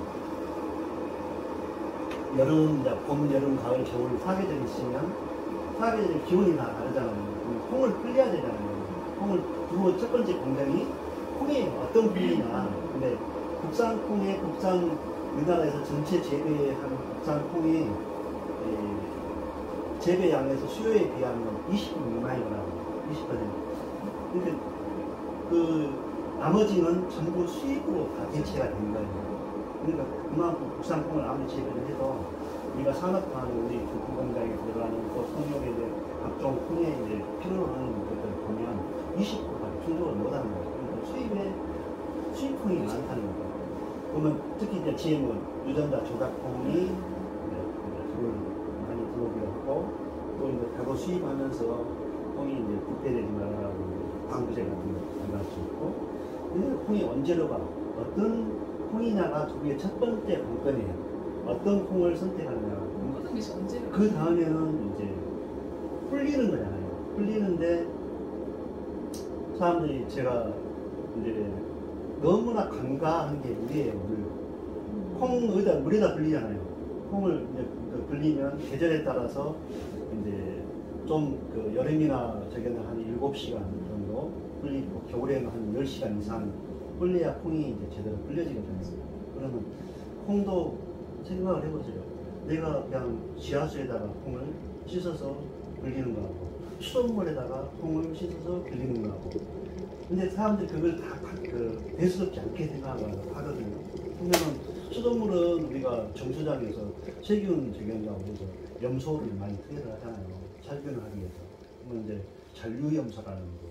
여름 이제 봄, 여름, 가을, 겨울 사계절이 있으면 사계절 기온이 다 다르잖아요. 콩을 불려야 되잖아요. 콩을 두고 첫 번째 공장이 콩이 어떤 부위냐. 근데 국산 콩의 우리나라에서 전체 재배한 국산 콩이 재배량에서 수요에 비하면 20% 미만이더라고요. 20%. 그러니까 그 나머지는 전부 수입으로 다 대체가 된 거예요. 그러니까 그만큼 국산 콩을 아무리 재배를 해도 우리가 산업화하는 우리 두부 공장에 들어가는 또 성용에 이제 각종 콩에 이제 필요로 하는 것들을 보면 20%까지 충족을 못하는 거예요. 그러니까 수입콩이 많다는 거예요. 그러면 특히 이제 GM은 유전자 조작콩이 들을 많이 들어오기도 하고 또 이제 다도 수입하면서 콩이 이제 부패되지 말라고 방부제 같은 거 들어갈 수 있고 근데 콩이 언제로 가 어떤 콩이냐가 두부의 첫 번째 관건이에요. 어떤 콩을 선택하느냐. 모든 것이 언제나 그 다음에는 이제 불리는 거잖아요. 불리는데 사람들이 제가 이제 너무나 간과한 게 물이에요. 물. 콩 물에다 불리잖아요. 콩을 이제 불리면 계절에 따라서 이제 좀 그 여름이나 저기는 한 7시간 정도 불리고 겨울에는 한 10시간 이상 불려야 콩이 이제 제대로 불려지거든요. 그러면 콩도 생각을 해보세요. 내가 그냥 지하수에다가 콩을 씻어서 불리는 거하고 수돗물에다가 콩을 씻어서 불리는 거하고 근데 사람들이 그걸 다 대수롭지 않게 생각하거든요. 그러면은 수돗물은 우리가 정수장에서 세균 제거한다고 해서 염소를 많이 투여를 하잖아요. 살균을 하기 위해서. 그러면 이제 잔류염소라는 거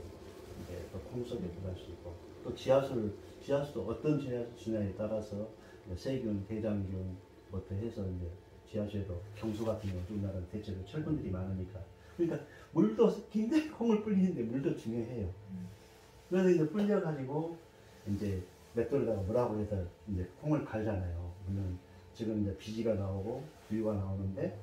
이제 또 콩 속에 들어갈 수 있고 또 지하수도 어떤 지하수냐에 따라서 세균, 대장균부터 해서 이제 지하수에도 경수 같은 경우 우리나라는 대체로 철분들이 많으니까 그러니까 물도 굉장히 콩을 불리는데 물도 중요해요. 그래서 이제 불려가지고 이제 맷돌에다가 뭐라고 해서 이제 콩을 갈잖아요. 물론 지금 이제 비지가 나오고 두유가 나오는데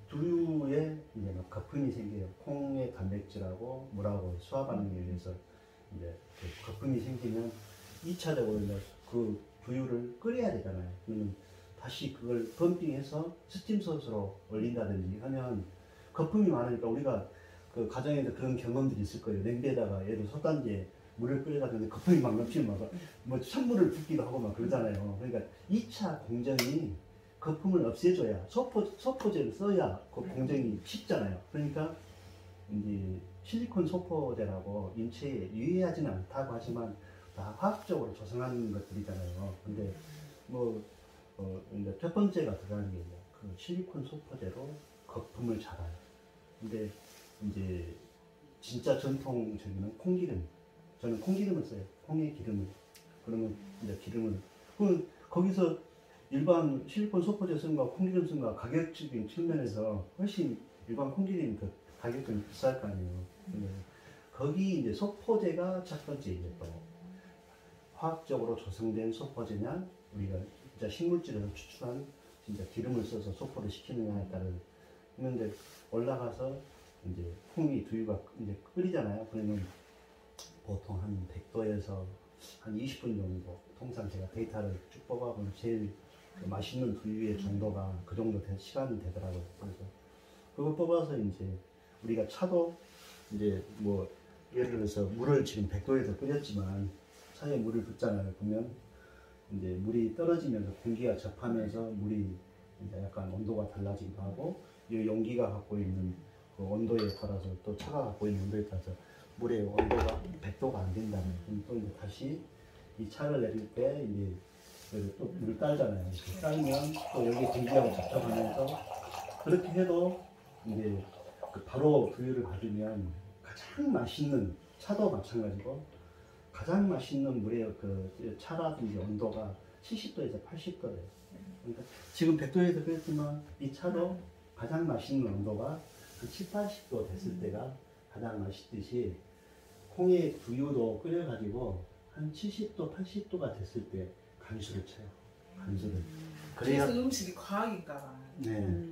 두유에 이제 막 거품이 생겨요. 콩의 단백질하고 물하고 소화 반응에 의해서 이제 그 거품이 생기면 2차적으로 이제 그 두유를 끓여야 되잖아요. 그러면 다시 그걸 펌핑해서 스팀솥으로 올린다든지 하면 거품이 많으니까 우리가 그 가정에서 그런 경험들이 있을 거예요. 냄비에다가 예를 들어 솥단지에 물을 끓여가지고 거품이 막 넘치면 뭐 찬물을 붓기도 하고 막 그러잖아요. 그러니까 2차 공정이 거품을 없애줘야 소포제를 써야 그 공정이 쉽잖아요. 그러니까 이제 실리콘 소포제라고 인체에 유해하지는 않다고 하지만 다 화학적으로 조성하는 것들이잖아요. 근데 뭐 이제 첫 번째가 들어가는 게 그 실리콘 소포제로 거품을 잡아요. 근데 이제 진짜 전통적인 콩기름. 저는 콩기름을 써요. 콩의 기름을. 그러면 이제 기름을. 거기서 일반 실리콘 소포제 쓴 거, 콩기름 쓴 거 가격적인 측면에서 훨씬 일반 콩기름이 더 가격이 좀 비쌀 거 아니에요. 근데 거기 이제 소포제가 첫 번째 이제 또 화학적으로 조성된 소포제냐, 우리가 진짜 식물질에서 추출한 진짜 기름을 써서 소포를 시키느냐에 따른. 그런데 올라가서 이제 콩이 두유가 이제 끓이잖아요. 그러면 보통 한 100도에서 한 20분 정도, 통상 제가 데이터를 쭉 뽑아보면 제일 그 맛있는 두유의 정도가 그 정도 시간이 되더라고요. 그래서 그걸 뽑아서 이제 우리가 차도 이제 뭐 예를 들어서 물을 지금 100도에서 끓였지만 차에 물을 붓잖아요. 그러면 이제 물이 떨어지면서 공기가 접하면서 물이 이제 약간 온도가 달라지기도 하고 이 용기가 갖고 있는 그 온도에 따라서 또 차가 갖고 있는 온도에 따라서 물의 온도가 100도가 안 된다면 또 이제 다시 이 차를 내릴 때 이제 또 물을 깔잖아요. 깔면 또 여기 공기하고 접촉하면서 그렇게 해도 이제 그 바로 두유를 받으면 가장 맛있는 차도 마찬가지고 가장 맛있는 물의 그 차라든지 온도가 70도에서 80도예요. 그러니까 지금 100도에서 끓였지만 이 차도 가장 맛있는 온도가 한 7, 80도 됐을 때가 가장 맛있듯이 콩의 두유도 끓여가지고 한 70도, 80도가 됐을 때 간수를 쳐요. 간수를. 그래서 음식이 과학인가 봐. 네.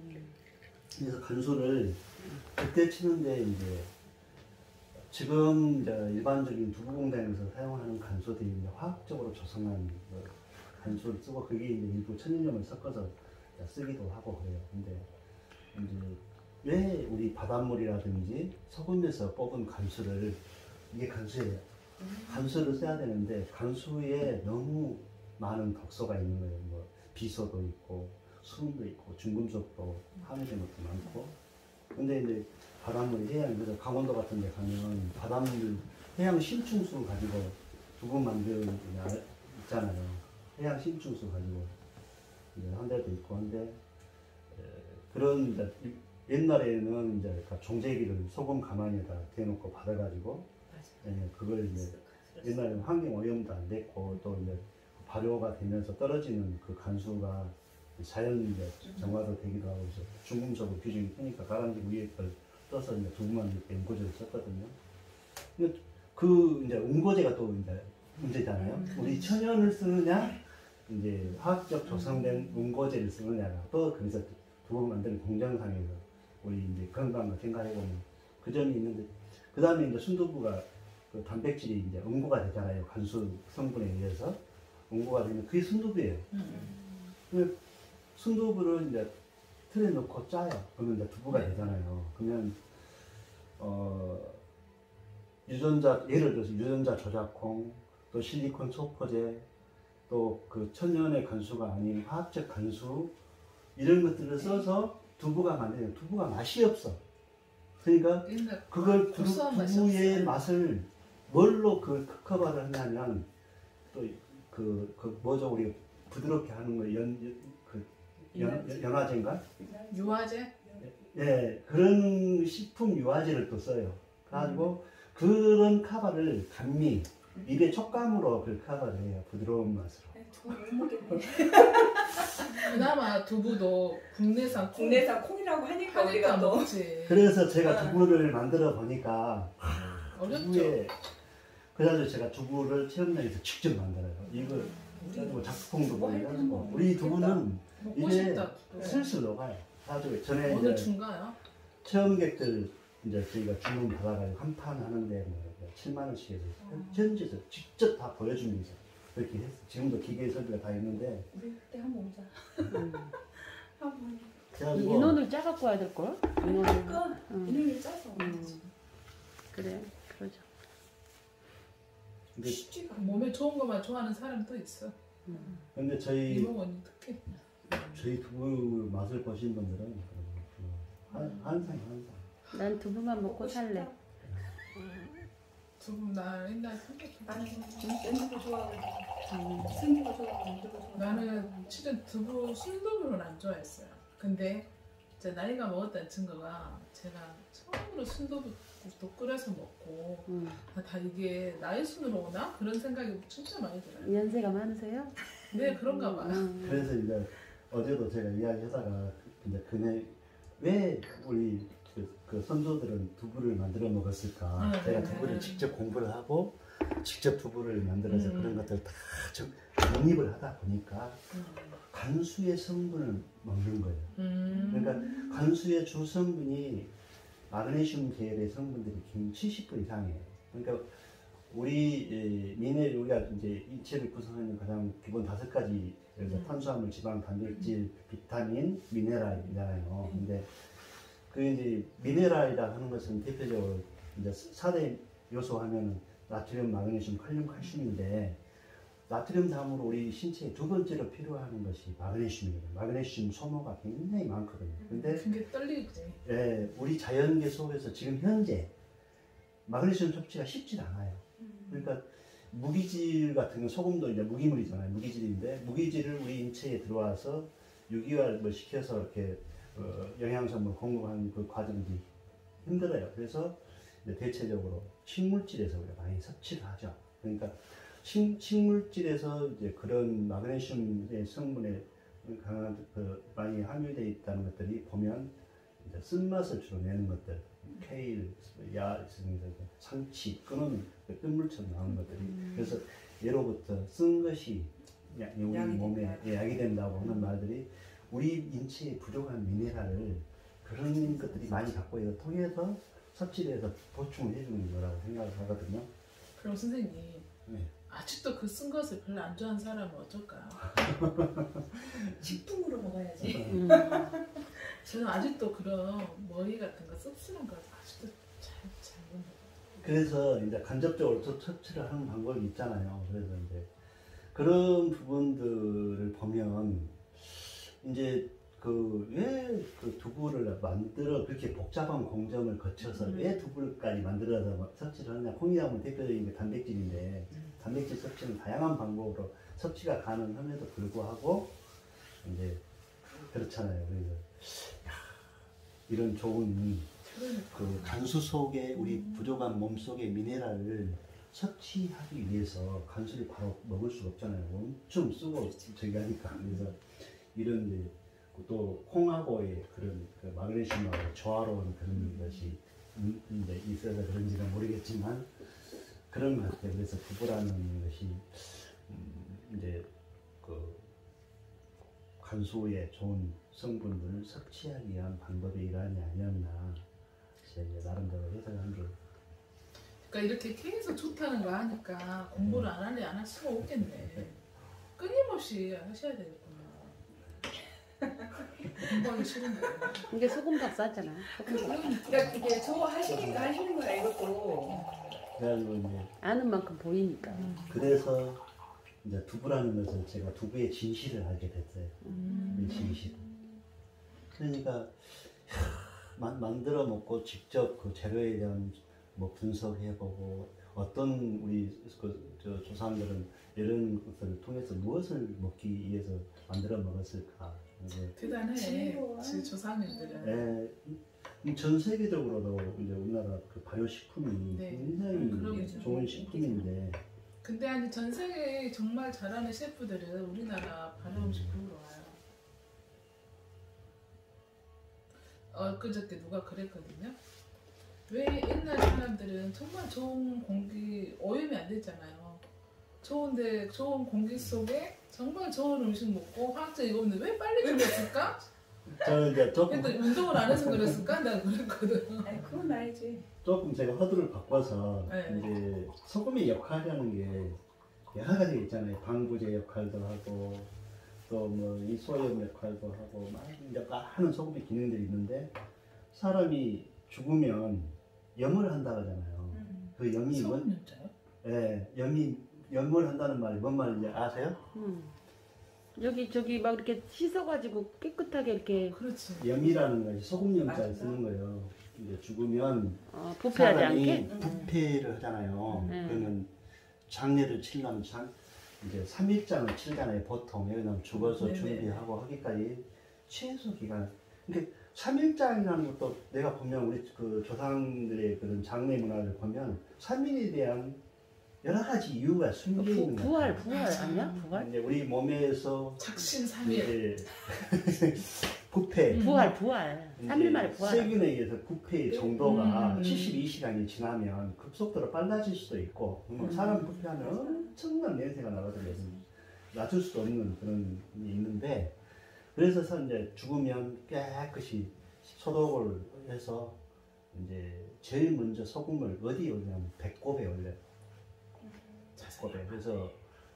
그래서 간수를 그때 치는데 이제 지금 이제 일반적인 두부 공장에서 사용하는 간수들이 이제 화학적으로 조성한 간수를 쓰고 그게 이제 일부 천일염을 섞어서 쓰기도 하고 그래요. 근데 이제 왜 우리 바닷물이라든지 소금에서 뽑은 간수를 이게 간수예요. 간수를 써야 되는데 간수에 너무 많은 독소가 있는 거예요. 뭐 비소도 있고 수분도 있고 중금속도 함유된 것도 많고. 근데 이제 바닷물이 해양, 그래서 강원도 같은 데 가면 바닷물 해양 심층수 가지고 두부 만드는 게 있잖아요. 해양 심층수 가지고 이제 한 데도 있고 한데 그런 이제 옛날에는 이제 종제기를 소금 가마니에다 대놓고 받아가지고 그걸 이제 옛날에는 환경 오염도 안 됐고 또 이제 발효가 되면서 떨어지는 그 간수가 자연 이제 정화도 되기도 하고 그래서 중금속의 비중이 크니까 가라앉히고 위에 걸 떠서 이제 두부만 이렇게 웅고제를 썼거든요. 그 이제 웅고제가 또 이제 문제잖아요. 우리 천연을 쓰느냐 이제 화학적 조성된 웅고제를 쓰느냐가 또 그래서 두부 만드는 공정상에서 우리 이제 건강을 생각해 보면 그 점이 있는데 그 다음에 이제 순두부가 그 단백질이 이제 응고가 되잖아요. 간수 성분에 의해서 응고가 되면 그게 순두부예요. 그 순두부를 이제 틀에 넣고 짜요. 그러면 이제 두부가 되잖아요. 그러면 유전자 예를 들어서 유전자 조작콩 또 실리콘 소포제 또 그 천연의 간수가 아닌 화학적 간수 이런 것들을 써서 두부가 만들면 두부가 맛이 없어. 그러니까 그걸 두부의 맛을 뭘로 그 커버를 하냐면 또 그 뭐죠 우리 부드럽게 하는 거 연화제인가? 유화제? 예, 그런 식품 유화제를 또 써요. 그래가지고 그런 카바를 감미 입의 촉감으로 그 카바를 해요. 부드러운 맛으로. 정말 못 먹겠네. 그나마 두부도 국내산 콩이라고 하니까 하니까 우리가 또 먹지. 그래서 제가 두부를 만들어 보니까 어렵죠. 두부에 그래가지고 제가 두부를 체험장에서 직접 만들어요. 이거 뭐 작품도 두부 할 때는 보내가지고 뭐 우리 두부는 먹고 이게 싶다. 슬슬 녹아요. 가지고 전에 오늘 이제 준가요? 체험객들 이제 저희가 주문 받아가지고 한 판 하는데 뭐 7만 원씩 해서 현지에서 직접 다 보여주면서 그렇게 했어. 지금도 기계 설비가 다 있는데 우리 그때 한번 오자. 한번. 그래가지고 인원을 짜갖고 와야 될걸? 그러니까 인원을 짜서. 그래, 그러죠. 근데, 쉽지가 않아. 몸에 좋은 것만 좋아하는 사람 또 있어. 근데 저희 이모원이 특히. 두부 맛을 보신 분들은 한상. 난 두부만 먹고 살래. 두부 나 옛날 생각해. 나는 연두부 좋아하고 생두부 좋아하고 연두부 좋아하고. 나는 진짜 두부 순두부는 안 좋아했어요. 근데 이제 나이가 먹었다는 증거가 제가 처음으로 순두부도 끓여서 먹고 다 이게 나이 순으로 오나? 그런 생각이 진짜 많이 들어요. 연세가 많으세요? 네, 그런가 봐. 그래서 이제 어제도 제가 이야기하다가 이제 그네 왜 우리 그 선조들은 두부를 만들어 먹었을까? 제가 두부를 직접 공부를 하고 직접 두부를 만들어서 그런 것들 다 정립을 하다 보니까 간수의 성분을 먹는 거예요. 그러니까 간수의 주 성분이 마그네슘 계열의 성분들이 70% 이상이에요. 그러니까 우리 우리가 이제 인체를 구성하는 가장 기본 5가지 탄수화물, 지방, 단백질, 비타민, 미네랄이잖아요. 근데 그 이제 미네랄이라 하는 것은 대표적으로 이제 4대 요소 하면은 나트륨, 마그네슘, 칼륨, 칼슘인데 나트륨 다음으로 우리 신체에 두 번째로 필요한 것이 마그네슘이거든요. 마그네슘 소모가 굉장히 많거든요. 근데 굉장히 떨리지. 예, 우리 자연계 속에서 지금 현재 마그네슘 섭취가 쉽지 않아요. 그러니까 무기질 같은 건 소금도 이제 무기물이잖아요. 무기질인데 무기질을 우리 인체에 들어와서 유기화를 시켜서 이렇게 영양소를 공급하는 그 과정이 힘들어요. 그래서 이제 대체적으로 식물질에서 우리가 많이 섭취를 하죠. 그러니까 식물질에서 이제 그런 마그네슘의 성분에 강한 많이 함유되어 있다는 것들이 보면 이제 쓴맛을 주로 내는 것들, 케일, 상치, 끄는 뜬물처럼 나오는 것들이 그래서 예로부터 쓴 것이 우리 몸에 약이 된다고 하는 말들이 우리 인체에 부족한 미네랄을 그런 것들이 많이 갖고 있어 통해서 섭취해서 보충을 해주는 거라고 생각을 하거든요. 그럼 선생님 네. 아직도 그 쓴 것을 별로 안 좋아하는 사람은 어쩔까요? 식품으로 먹어야지. 저는 아직도 그런 머리 같은 거 씁쓸한 거 아직도 잘 못 먹어요. 그래서 이제 간접적으로 또 섭취를 하는 방법이 있잖아요. 그래서 이제 그런 부분들을 보면 이제 그 왜 그 두부를 만들어 그렇게 복잡한 공정을 거쳐서 왜 두부까지 만들어서 섭취를 하냐. 콩이하면 대표적인 게 단백질인데 단백질 섭취는 다양한 방법으로 섭취가 가능함에도 불구하고 이제 그렇잖아요. 그래서 야, 이런 좋은 그 간수 속에 우리 부족한 몸 속의 미네랄을 섭취하기 위해서 간수를 바로 먹을 수가 없잖아요. 엄청 쓰고 저기 하니까. 그래서 이런 이제 또 콩하고의 그런 그 마그네슘하고 조화로운 그런 것이 이제 있어서 그런지는 모르겠지만 그런 것 같아요. 그래서 두부라는 것이 이제 그 간수의 좋은 성분들을 섭취하기 위한 방법의 일환이 아니었나. 제가 이제 나름대로 해석한 게. 그러니까 이렇게 계속 좋다는 거 하니까 공부를 안 할래 안 할 수가 없겠네. 끊임없이 하셔야 되겠구나. 공부하기 싫은데. 이게 소금밥 싸잖아. 소금밥. 그러니까 이게 저거 하시니까 하시는 거야 이것도. 그래가지고 이제 아는 만큼 보이니까. 그래서 이제 두부라는 것을 제가 두부의 진실을 알게 됐어요. 이 진실. 그러니까 만들어 먹고 직접 그 재료에 대한 뭐 분석해보고 어떤 우리 저 조상들은 이런 것을 통해서 무엇을 먹기 위해서 만들어 먹었을까. 대단해. 지혜로워. 조상님들은. 전 세계적으로도 이제 우리나라 그 발효 식품이 네. 굉장히 그러겠죠. 좋은 식품인데. 근데 아니 전 세계에 정말 잘하는 셰프들은 우리나라 발효 음식으로 와요. 엊그저께 누가 그랬거든요. 왜 옛날 사람들은 정말 좋은 공기 오염이 안 됐잖아요. 좋은데 좋은 공기 속에 정말 좋은 음식 먹고 화학적 이거 없는데 왜 빨리 죽었을까? 저는 이제 조금 그러니까 운동을 안 해서 그랬을까? 난 그랬거든. 아니 그건 알지. 조금 제가 허들을 바꿔서 네. 이제 소금의 역할이라는 게 여러 가지가 있잖아요. 방부제 역할도 하고 또 뭐 이 소염 역할도 하고 막 하는 소금의 기능들이 있는데 사람이 죽으면 염을 한다고 하잖아요. 그 염이 뭔? 소금연자요? 예, 염을 한다는 말이 뭔 말인지 아세요? 여기 저기 막 이렇게 씻어가지고 깨끗하게 이렇게 그렇지. 염이라는 것이 소금염자를 쓰는 거예요. 이제 죽으면 부패하지 사람이 않게. 부패를 하잖아요. 그러면 장례를 치려면 이제 3일장을 치잖아요. 보통 왜냐면 죽어서 네네. 준비하고 하기까지 최소 기간. 근데 3일장이라는 것도 내가 보면 우리 그 조상들의 그런 장례 문화를 보면 3일에 대한 여러 가지 이유가 숨겨 있는 거예요. 부활 아니야? 부활? 이제 우리 몸에서 작심 3일. 이제 부패. 부활. 3일 만에 부활. 세균에 의해서 부패의 정도가 72시간이 지나면 급속도로 빨라질 수도 있고 사람 부패하면 엄청난 냄새가 나거든요. 낮출 수 없는 그런 게 있는데 그래서 이제 죽으면 깨끗이 소독을 해서 이제 제일 먼저 소금을 어디에 올리냐면 배꼽에 올려요. 배꼽에. 그래서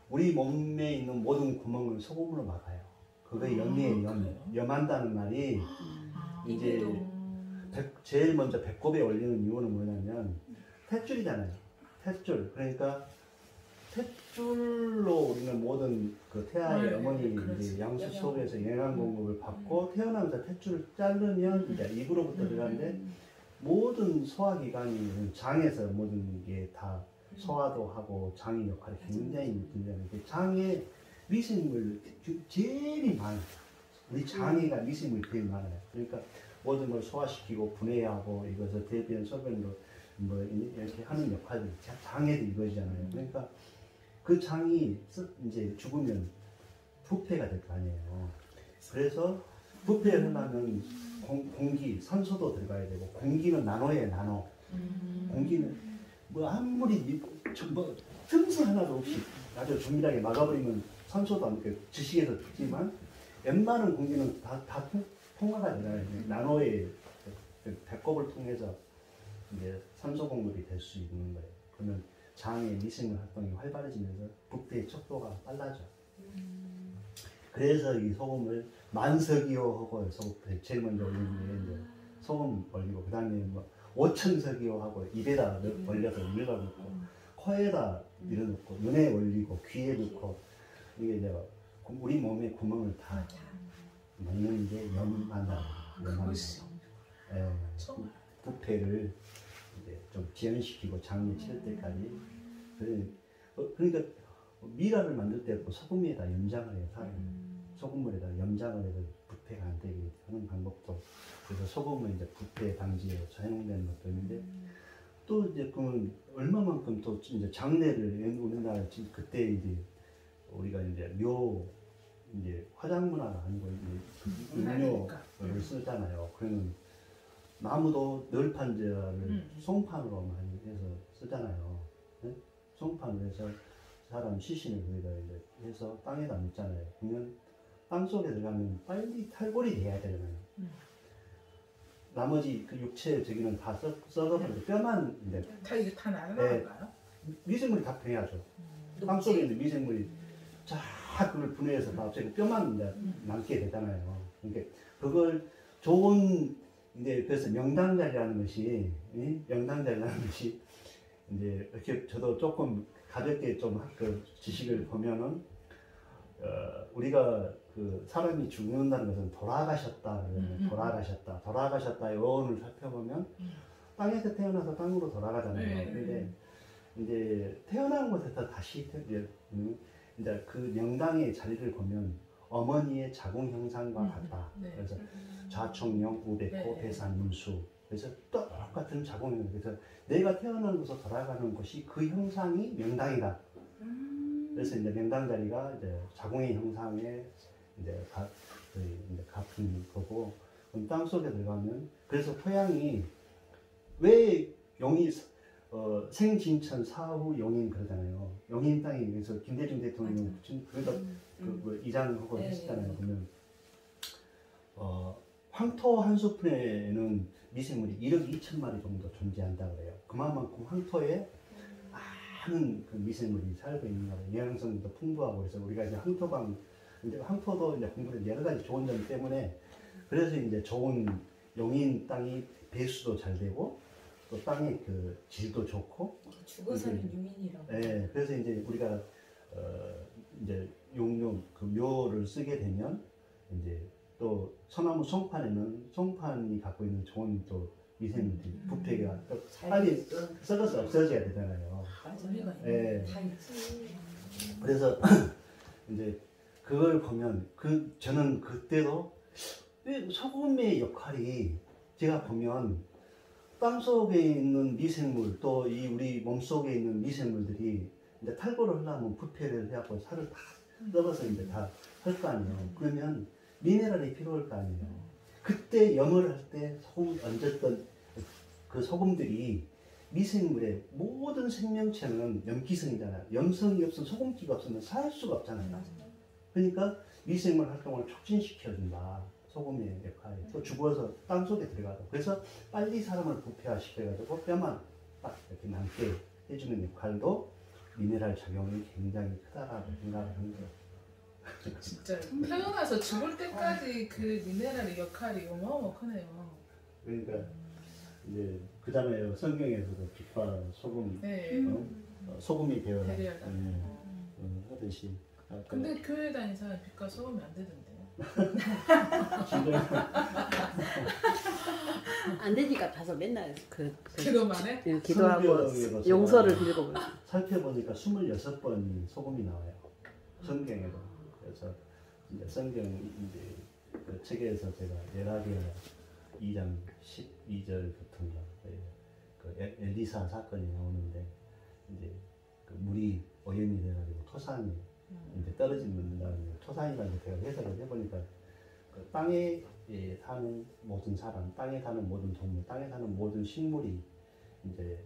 우리 몸에 있는 모든 구멍을 소금으로 막아요. 그게 염이에요. 염한다는 말이 이제 제일 먼저 배꼽에 올리는 이유는 뭐냐면 탯줄이잖아요. 탯줄. 그러니까 탯줄로 우리는 모든 그 태아의 어머니 이제 양수 속에서 영양 공급을 받고 태어나면서 탯줄을 자르면 이제 입으로부터 들어가는데 모든 소화기관이 장에서 모든 게 다 소화도 하고 장의 역할이 굉장히 중요한데 장에 미생물 제일 많아요. 우리 장애가 미생물이 제일 많아요. 그러니까 모든 걸 소화시키고 분해하고 이것을 대변 소변으로 뭐 이렇게 하는 역할이 장애도 이거잖아요. 그러니까 그 장이 이제 죽으면 부패가 될 거 아니에요. 그래서 부패를 하려면 공기, 산소도 들어가야 되고 공기는 나노예요, 나노. 공기는 뭐 아무리 뭐 틈새 하나도 없이 아주 조밀하게 막아버리면 산소도 안 돼. 지식에서 듣지만 웬만한 공기는 다 통화가 되잖아요. 나노의 배꼽을 통해서 이제 산소 공급이 될 수 있는 거예요. 그러면 장의 미생물 활동이 활발해지면서 부패의 척도가 빨라져. 그래서 이 소금을 만석이요하고 소금 제일 먼저 올리는 게 이제 소금 올리고 그 다음에 뭐 오천석이요하고 입에다 올려서 밀어넣고 코에다 밀어넣고 눈에 올리고 귀에 넣고 이게 이제 우리 몸의 구멍을 다 막는 게 염만다. 그것이 예, 정말 부패를 이제 좀 지연시키고 장미 칠 때까지. 그러니까 미라를 만들 때 소금에다 염장을 해요. 소금물에다 염장을 해서 부패가 안 되게 하는 방법도. 그래서 소금은 이제 부패 방지에 사용되는 것도 있는데 또 이제 그 얼마만큼 또 이제 장례를 우리나라 그때 이제 우리가 이제 묘 이제 화장문화가 아니고 이제 음료를 쓰잖아요. 그러면 나무도 널판자를 송판으로 많이 해서 쓰잖아요. 네? 송판을 해서 사람 시신을 거기다 이제 해서 땅에다 묻잖아요. 그러면 땅 속에 들어가면 빨리 탈골이 돼야 되잖아요. 나머지 그 육체 저기는 다 썩어버리고 뼈만 이제 다 이게 다 날아가는가요? 미생물이 다 분해하죠. 땅 속에 있는 미생물이 쫙 그걸 분해해서 다 없애고 뼈만 이제 남게 되잖아요. 그러니까 그걸 좋은 이제 그래서 명당자리라는 것이 명당자리라는 것이 이제 이렇게 저도 조금 가볍게 좀 그 지식을 보면은 우리가 그 사람이 죽는다는 것은 돌아가셨다, 돌아가셨다 요원을 살펴보면 땅에서 태어나서 땅으로 돌아가잖아요. 근데 이제 태어난 곳에서 다시 이제 그 명당의 자리를 보면 어머니의 자궁 형상과 같다. 그래서 좌총명, 우백호, 배산임수. 그래서 똑같은 자궁 형상. 그래서 내가 태어난 곳에서 돌아가는 곳이 그 형상이 명당이다. 그래서 이제 명당 자리가 이제 자궁의 형상에 이제 같은 거고, 그럼 땅 속에 들어가면 그래서 토양이 왜 용이 생진천 사후 용인 그러잖아요. 용인 땅이 그래서 김대중 대통령 그러다 그 이장하고 했었잖아요. 그러면 황토 한 스푼에는 미생물이 1억 2천 마리 정도 존재한다 그래요. 그만큼 황토에 많은 그 미생물이 살고 있는 거예요. 영양성도 풍부하고 그래서 우리가 이제 황토방 이제 황토도 이제 공부를 여러 가지 좋은 점 때문에 그래서 이제 좋은 용인 땅이 배수도 잘 되고 또 땅의 그 질도 좋고 죽어서는 유민이라고. 네, 그래서 이제 우리가 이제 용료 그 묘를 쓰게 되면 이제 또 소나무 송판에는 송판이 갖고 있는 좋은 또 미생물들이 부패가 빨리 썩어서 없어져야 되잖아요. 맞아요. 네. 다 있지. 그래서 이제 그걸 보면 저는 그때도 왜 소금의 역할이 제가 보면 땅 속에 있는 미생물 또 이 우리 몸 속에 있는 미생물들이 이제 탈골을 하려면 부패를 해갖고 살을 다 썩어서 이제 다 할 거 아니에요. 그러면 미네랄이 필요할 거 아니에요. 그때 염을 할 때 소금 얹었던 그 소금들이 미생물의 모든 생명체는 염기성이잖아요. 염성이 없으면 소금기가 없으면 살 수가 없잖아요. 그러니까 미생물 활동을 촉진시켜준다. 소금의 역할이. 또 죽어서 땅 속에 들어가고. 그래서 빨리 사람을 부패화시켜가지고 뼈만 딱 이렇게 남게 해주는 역할도 미네랄 작용이 굉장히 크다라고 생각을 하는 거예요. 진짜 태어나서 죽을 때까지 그 미네랄의 역할이 어마어마 크네요. 그러니까 이제 그 다음에 성경에서도 빛과 소금, 소금이 되어라 하듯이. 근데 교회 다니는 사람 빛과 소금이 안 되던데. 안 되니까 가서 맨날 기도만 해? 기도하고 용서를 빌고 살펴보니까 26번이 소금이 나와요. 성경에도. 그래서 이제 성경 이제 그 책에서 제가 예라기야 2장 12절부터인가 그 엘리사 사건이 나오는데 이제 그 물이 오염이 돼가지고 토산이 이제 떨어진다는 토산이라는 제가 해석을 해보니까 그 땅에 사는 모든 사람, 땅에 사는 모든 동물, 땅에 사는 모든 식물이 이제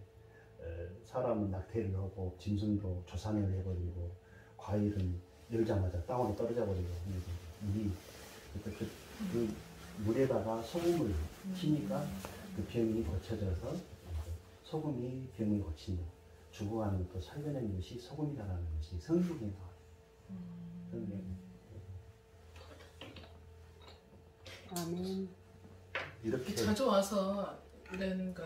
사람은 낙태를 하고 짐승도 조산을 해버리고 과일은 열자마자 땅으로 떨어져 버리고 물이 그 물에다가 소금을 치니까 그 병이 고쳐져서 소금이 병을 고친다. 죽어가는 또 살려낸 것이 소금이라는 것이 성경에 나와요. 성경. 아멘. 이렇게 자주 와서 이런 거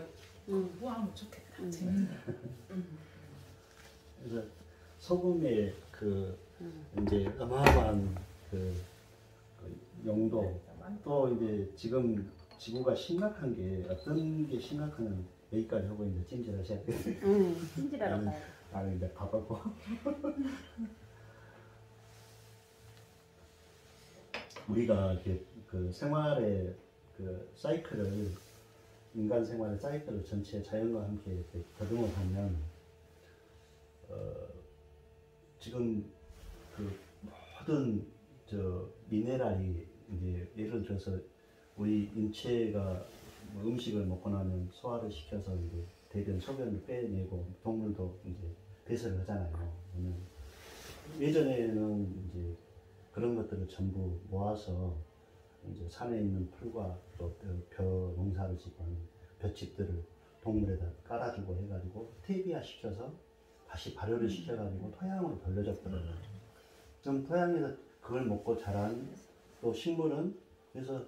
공부하면 좋겠다. 재밌네. 그래서 소금의 그 이제 어마어마한 그 용도, 또 이제 지금 지구가 심각한 게 어떤 게 심각하냐면 여기까지 하고 이제 찜질하셔야 돼요. 찜질하러 가야 돼. 나는 이제 가보고. 우리가 이렇게 그 생활의 그 사이클을, 인간 생활의 사이클을 전체 자연과 함께 이렇게 더듬어 보면 지금 그 모든 저 미네랄이 이제 예를 들어서 우리 인체가 뭐 음식을 먹고 나면 소화를 시켜서 이제 대변 소변을 빼내고 동물도 이제 배설을 하잖아요. 예전에는 이제 그런 것들을 전부 모아서 이제 산에 있는 풀과 또 벼 농사를 짓고 벼집들을 동물에다 깔아주고 해가지고 퇴비화 시켜서 다시 발효를 시켜가지고 토양으로 돌려줬거든요. 좀 토양에서 그걸 먹고 자란 또 식물은, 그래서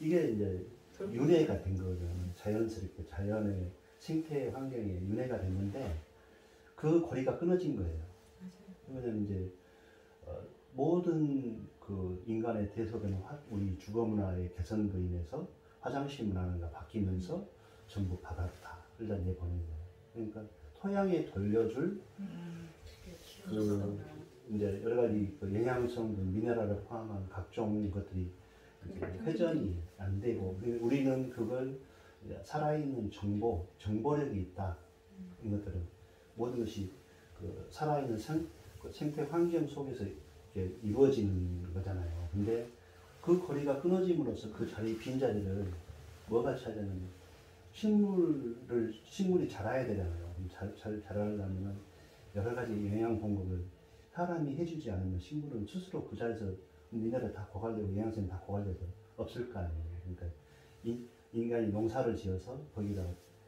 이게 이제 윤회가 된 거거든요. 자연스럽게 자연의 생태 환경에 윤회가 됐는데 그 고리가 끊어진 거예요. 왜냐면 이제 모든 그 인간의 대소변은 우리 주거 문화의 개선으로 인해서 화장실 문화가 바뀌면서 전부 바다로 다 흘러내 보는 거예요. 그러니까 토양에 돌려줄 그 이제 여러 가지 그 영양성분, 미네랄을 포함한 각종 것들이 이제 회전이 안 되고, 우리는 그걸 살아있는 정보력이 있다. 이것들은 모든 것이 그 살아있는 그 생태 환경 속에서 이렇게 이루어지는 거잖아요. 근데 그 고리가 끊어짐으로써 그 자리, 빈자리를 뭐가 차지하냐면 식물이 자라야 되잖아요. 잘 자라려면 여러 가지 영양 공급을 사람이 해주지 않으면 식물은 스스로 그 자리에서 미네랄 다 고갈되고 영양성이 다 고갈돼서 없을 거 아니에요. 그러니까 인간이 농사를 지어서 거기다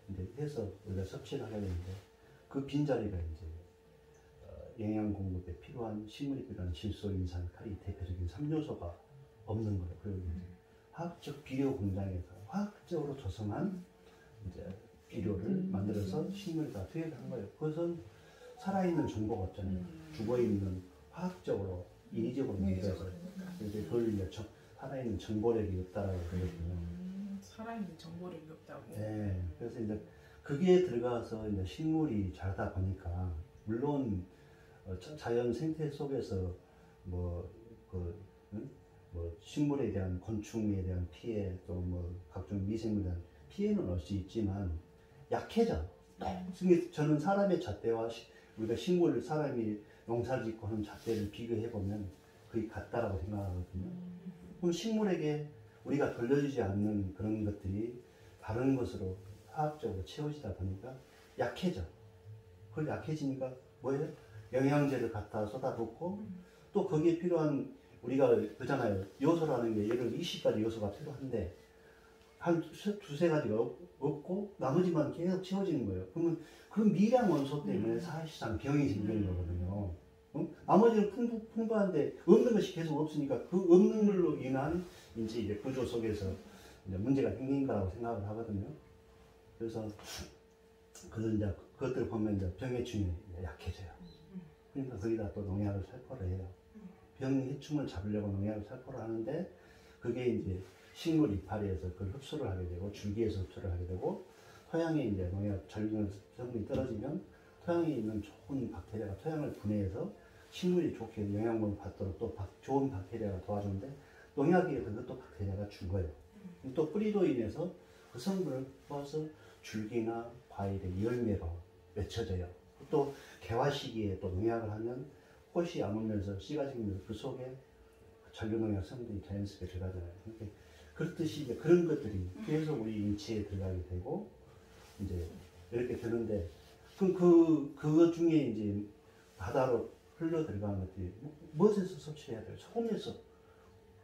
이제 해서 우리가 섭취를 하게 되는데 그 빈자리가 이제 영양 공급에 필요한, 식물이 필요한 질소, 인산, 칼이 대표적인 3요소가 없는 거예요. 그리고 이제 화학적 비료 공장에서 화학적으로 조성한 이제 비료를 만들어서 식물과 투여를 한 거예요. 그것은 살아있는 정보가 없잖아요. 죽어있는 화학적으로, 인위적으로 만들어서 이제 그걸 이제 살아있는 정보력이 없다라고 그러거든요. 살아있는 정보력이 없다고. 네, 그래서 이제 그게 들어가서 이제 식물이 자라다 보니까 물론 자연 생태 속에서 뭐 식물에 대한, 곤충에 대한 피해, 또 뭐 각종 미생물에 대한 피해는 올 수 있지만 약해져. 저는 사람의 잣대와 우리가 식물을, 사람이 농사를 짓고 하는 잣대를 비교해 보면 거의 같다라고 생각하거든요. 그럼 식물에게 우리가 돌려주지 않는 그런 것들이 다른 것으로 화학적으로 채워지다 보니까 약해져. 그걸 약해지니까 뭐예요? 영양제를 갖다 쏟아붓고 또 거기에 필요한, 우리가 그잖아요. 요소라는 게 예를 들어 20가지 요소가 필요한데 한 두세 가지가 없고 나머지만 계속 채워지는 거예요. 그러면 그 미량 원소 때문에 사실상 병이 생기는 거거든요. 나머지는 풍부한데 없는 것이 계속 없으니까 그 없는 걸로 인한 이제 구조 속에서 이제 문제가 생긴 거라고 생각을 하거든요. 그래서 그것들을 보면 이제 병해충이 약해져요. 그러니까 거기다 또 농약을 살포를 해요. 병해충을 잡으려고 농약을 살포를 하는데 그게 이제 식물 이파리에서 그걸 흡수를 하게 되고 줄기에서 흡수를 하게 되고 토양에 이제 농약 전리는 성분이 떨어지면 토양에 있는 좋은 박테리아가 토양을 분해해서 식물이 좋게 영양분을 받도록 또 좋은 박테리아가 도와주는데 농약에 의해서 그것도 박테리아가 죽어요. 또 뿌리로 인해서 그 성분을 뽑아서 줄기나 과일의 열매로 맺혀져요. 또 개화 시기에 또 농약을 하면 꽃이 아물면서 씨가 지면서 그 속에 전류농약 성분이 자연스럽게 들어가잖아요. 그렇듯이 이제 그런 것들이 계속 우리 인체에 들어가게 되고 이제 이렇게 되는데 그것 중에 이제 바다로 흘러 들어가는 것들이 무엇에서 섭취해야 돼요? 소금에서.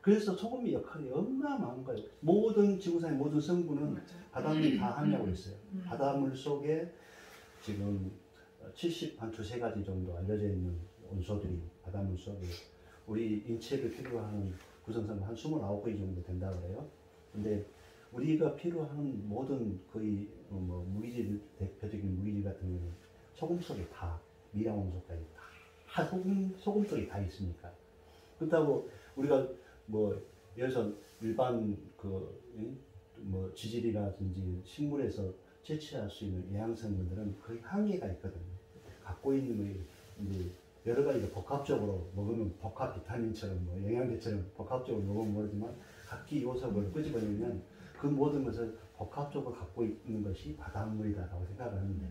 그래서 소금의 역할이 어마어마한 거예요. 모든 지구상의 모든 성분은 바닷물이 다 함유하고 있어요. 바닷물 속에 지금 70, 두세 가지 정도 알려져 있는 원소들이 바닷물 속에 우리 인체를 필요로 하는 구성성분 한 29가지 정도 된다고 그래요. 근데 우리가 필요한 모든 거의 뭐 무기질 대표적인 무기질 같은 경우는 소금 속에 다 미량원소까지 다 소금 속에 다 있으니까. 그렇다고 우리가 뭐 예를 들어서 일반 뭐 지질이라든지 식물에서 채취할 수 있는 영양성분들은 거의 한계가 있거든요. 갖고 있는 거 이제 여러 가지가 복합적으로 먹으면 복합 비타민처럼 뭐 영양제처럼 복합적으로 먹으면 모르지만 각기 요소를 끄집어내면 그 모든 것을 복합적으로 갖고 있는 것이 바닷물이다라고 생각하는데,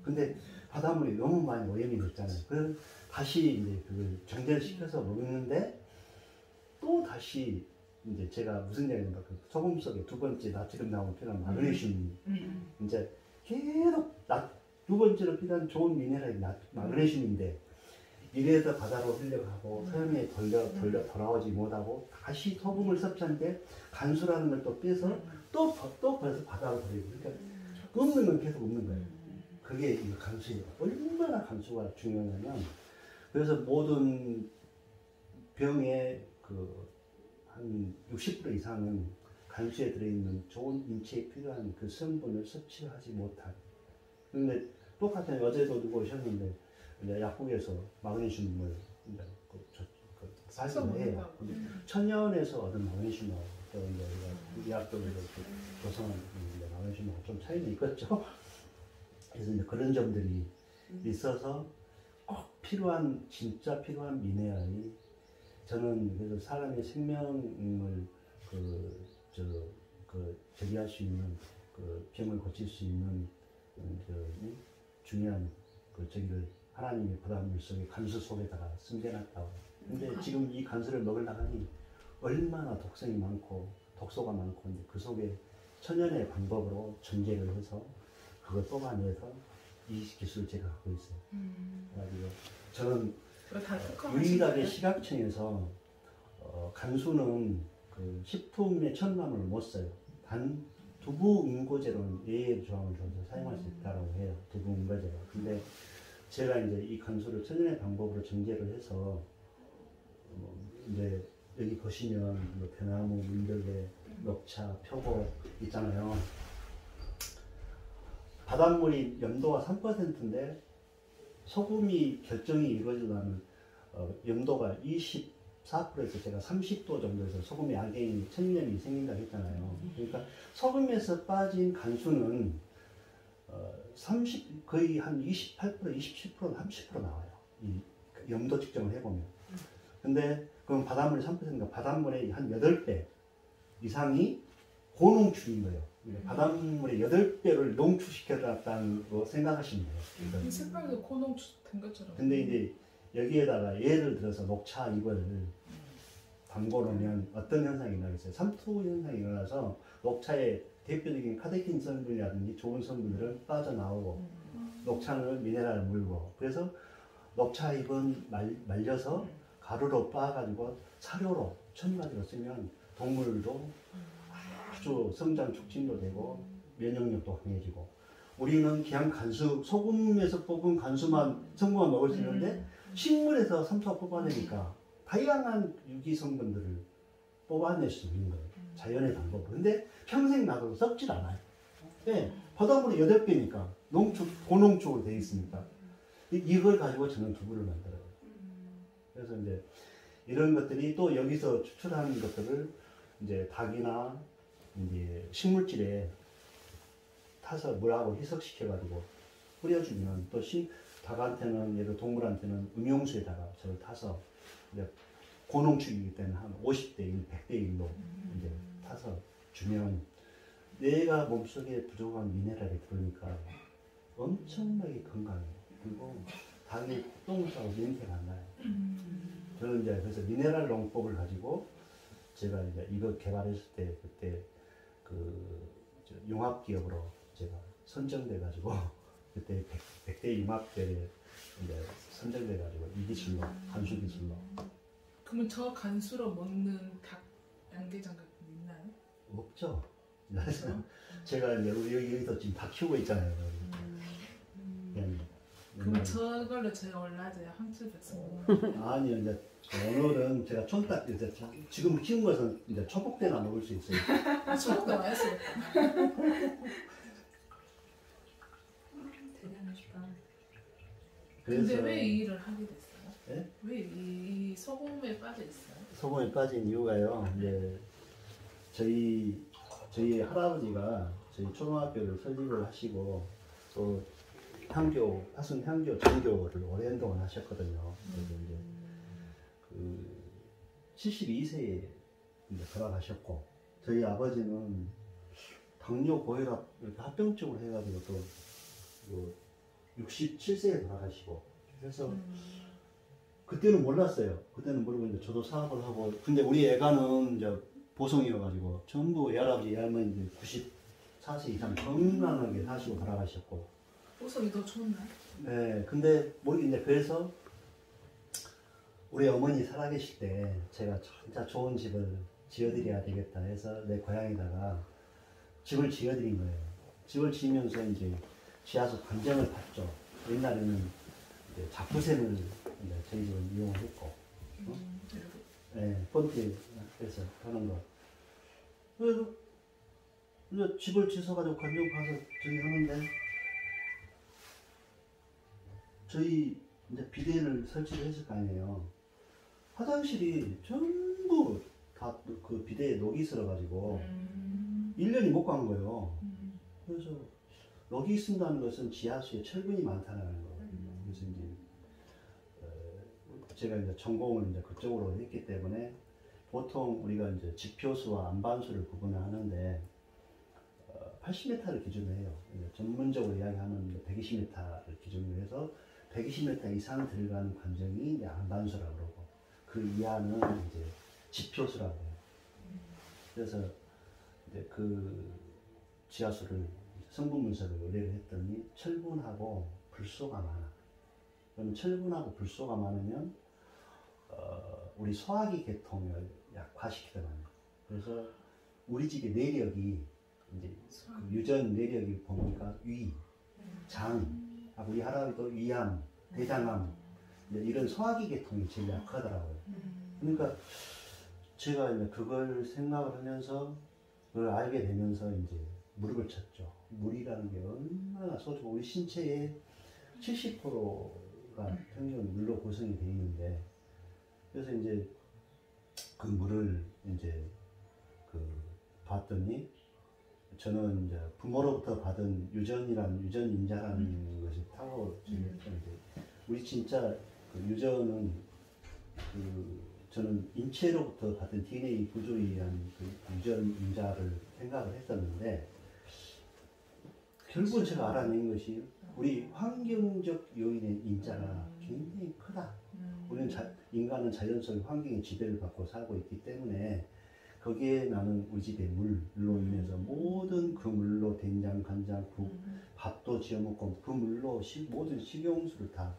근데 바닷물이 너무 많이 오염이 됐잖아요. 그래서 다시 이제 그걸 정제시켜서 먹는데 또 다시 이제 제가 무슨 얘기냐면 그 소금 속에 두 번째 나트륨 나오면 필요한 마그네슘 이제 계속 두 번째로 필요한 좋은 미네랄이 마그네슘인데 이래서 바다로 흘려가고 서양에 돌아오지 못하고 다시 소금을 섭취하는데 간수라는 걸 또 빼서 또 벌써 바다로 버리고, 그러니까 없는 건 계속 없는 거예요. 그게 이 간수예요. 얼마나 간수가 중요하냐면, 그래서 모든 병의 한 60% 이상은 간수에 들어있는 좋은 인체에 필요한 그 성분을 섭취하지 못한. 그런데 똑같은 어제도 누구 오셨는데 이제 약국에서 마그네슘을 이제 사용해요. 천연에서 얻은 마그네슘하고 또 이제 의학적으로 조성한 마그네슘하고 좀 차이는 있겠죠. 그래서 이제 그런 점들이 있어서 꼭 필요한 진짜 필요한 미네랄이, 저는 그래서 사람의 생명을 저기할 수 있는 병을 고칠 수 있는 중요한 저기를 하나님의 바닷물 속에 간수 속에다가 숨겨놨다고. 근데 지금 이 간수를 먹으려니 얼마나 독성이 많고 독소가 많고, 근데 그 속에 천연의 방법으로 정제를 해서 그걸 뽑아내서 이 기술을 제가 갖고 있어요. 그래가지고 저는 유일하게 식약청에서 간수는 그 식품의 첨가물을 못 써요. 단 두부 응고제로는 예외 조항을 줘서 사용할 수 있다고 해요. 두부 응고제로. 근데 제가 이제 이 간수를 천연의 방법으로 정제를 해서 이제 여기 보시면 뭐 대나무, 민들레, 녹차, 표고 있잖아요. 바닷물이 염도가 3%인데 소금이 결정이 이루어지려면 염도가 24%에서 제가 30도 정도에서 소금의 악영이 천년이 생긴다고 했잖아요. 그러니까 소금에서 빠진 간수는 거의 한 28%, 27%, 30% 나와요. 이 염도 측정을 해보면. 근데 그럼 바닷물이 3%니까 바닷물의 한 8배 이상이 고농축인 거예요. 바닷물의 8배를 농축시켜놨다는 거 생각하시면 돼요. 이 색깔도 고농축 된 것처럼. 근데 이제 여기에다가 예를 들어서 녹차 이거를 담궈 놓으면 어떤 현상이 일어나겠어요? 삼투 현상이 일어나서 녹차의 대표적인 카테킨 성분이라든지 좋은 성분들은 빠져나오고 녹차는 미네랄을 물고, 그래서 녹차 잎은 말려서 가루로 빻아가지고 사료로 첨가제로 쓰면 동물도 아주 성장 촉진도 되고 면역력도 강해지고, 우리는 그냥 간수, 소금에서 뽑은 간수만 성분만 먹을 수 있는데 식물에서 삼투가 뽑아내니까 다양한 유기 성분들을 뽑아낼 수 있는 거예요. 자연의 방법으로. 근데 평생 놔둬도 썩질 않아요. 네, 바닷물이 8배니까 고농축으로 되어 있으니까 이걸 가지고 저는 두부를 만들어요. 그래서 이제 이런 것들이 또 여기서 추출하는 것들을 이제 닭이나 이제 식물질에 타서 물하고 희석시켜가지고 뿌려주면 또 닭한테는, 예를 동물한테는 음용수에다가 저를 타서 이제 고농축이기 때문에 한 50대 1, 100대 1로 이제 타서 주면 내가 몸속에 부족한 미네랄이 들어오니까 엄청나게 건강해요. 그리고 닭이 똥을 싸고 냄새가 안 나요. 저는 이제 그래서 미네랄 농법을 가지고 제가 이제 이거 개발했을 때 그때 융합기업으로 제가 선정돼가지고 그때 100대 융합대에 이제 선정돼가지고 이 기술로, 간수 기술로. 그러면 저 간수로 먹는 닭 양계장 같은 게 있나요? 없죠. 그래서 제가 이제 여기서 지금 다 키우고 있잖아요. 그냥 그 그럼 저걸로 제가 올라져요. 황칠백성. 아니요, 이제 오늘은 제가 촌딱 이제 지금 키운 것은 이제 초복 때나 먹을 수 있어요. 저것도 맛있어요. 대단하시다. 근데 왜 이 일을 하게 됐어요? 예? 왜 이 소금에 빠져 있어요? 소금에 빠진 이유가요. 이제 저희 할아버지가 저희 초등학교를 설립을 하시고 또 화순 향교 전교를 오랜 동안 하셨거든요. 그래서 이제 그 72세에 이제 돌아가셨고 저희 아버지는 당뇨 고혈압 이렇게 합병증으로 해가지고 또 67세에 돌아가시고 그래서 그때는 몰랐어요. 그때는 모르고 이제 저도 사업을 하고 근데 우리 애가는 이제 보성이어가지고 전부 애할아버지 애할머니들 94세 이상 건강하게 사시고 돌아가셨고 보석이 더 좋나요? 네, 근데 이제 그래서 우리 어머니 살아계실 때 제가 진짜 좋은 집을 지어드려야 되겠다 해서 내 고향에다가 집을 지어드린 거예요. 집을 지으면서 이제 지하수 관정을 봤죠. 옛날에는 이제 자부sem을 이제 저희 집은 이용을 했고, 네, 펀트 해서 하는 거. 그래서 이제 집을 지어가지고 관정 가서 저기 하는데 저희 이제 비대를 설치를 했을 거 아니에요. 화장실이 전부 다 그 비대에 녹이 슬어가지고 1년이 못 간 거예요. 그래서 녹이 쓴다는 것은 지하수에 철분이 많다는 거거든요. 그래서 이제 제가 이제 전공을 이제 그쪽으로 했기 때문에 보통 우리가 이제 지표수와 안반수를 구분을 하는데 80m를 기준으로 해요. 전문적으로 이야기하는 120m를 기준으로 해서 120m 이상 들어가는 관정이 안반수라고 그러고 그 이하는 이제 지표수라고 해요. 그래서 이제 그 지하수를 성분 분석을 의뢰를 했더니 철분하고 불소가 많아. 그럼 철분하고 불소가 많으면 우리 소화기 계통을 약화시키더만요. 그래서 우리 집의 내력이 이제 그 유전 내력이 보니까 위, 장, 우리 할아버지도 위암, 대장암 이런 소화기 계통이 제일 약하더라고요. 그러니까 제가 이제 그걸 생각을 하면서 그걸 알게 되면서 이제 무릎을 쳤죠. 물이라는 게 얼마나 소중하고 우리 신체의 70%가 평균 물로 구성이 되어 있는데 그래서 이제 그 물을 이제 그 봤더니 저는 이제 부모로부터 받은 유전 인자라는 것이 타고지고 우리 진짜 그 유전은 그 저는 인체로부터 받은 DNA 구조에 의한 그 유전 인자를 생각을 했었는데 결국은 제가 알아낸 것이 우리 환경적 요인의 인자가 굉장히 크다. 우리는 인간은 자연 속 환경의 지배를 받고 살고 있기 때문에 거기에 나는 우리 집의 물로 인해서 모든 그 물로 된장, 간장, 국, 밥도 지어 먹고 그 물로 모든 식용수를 다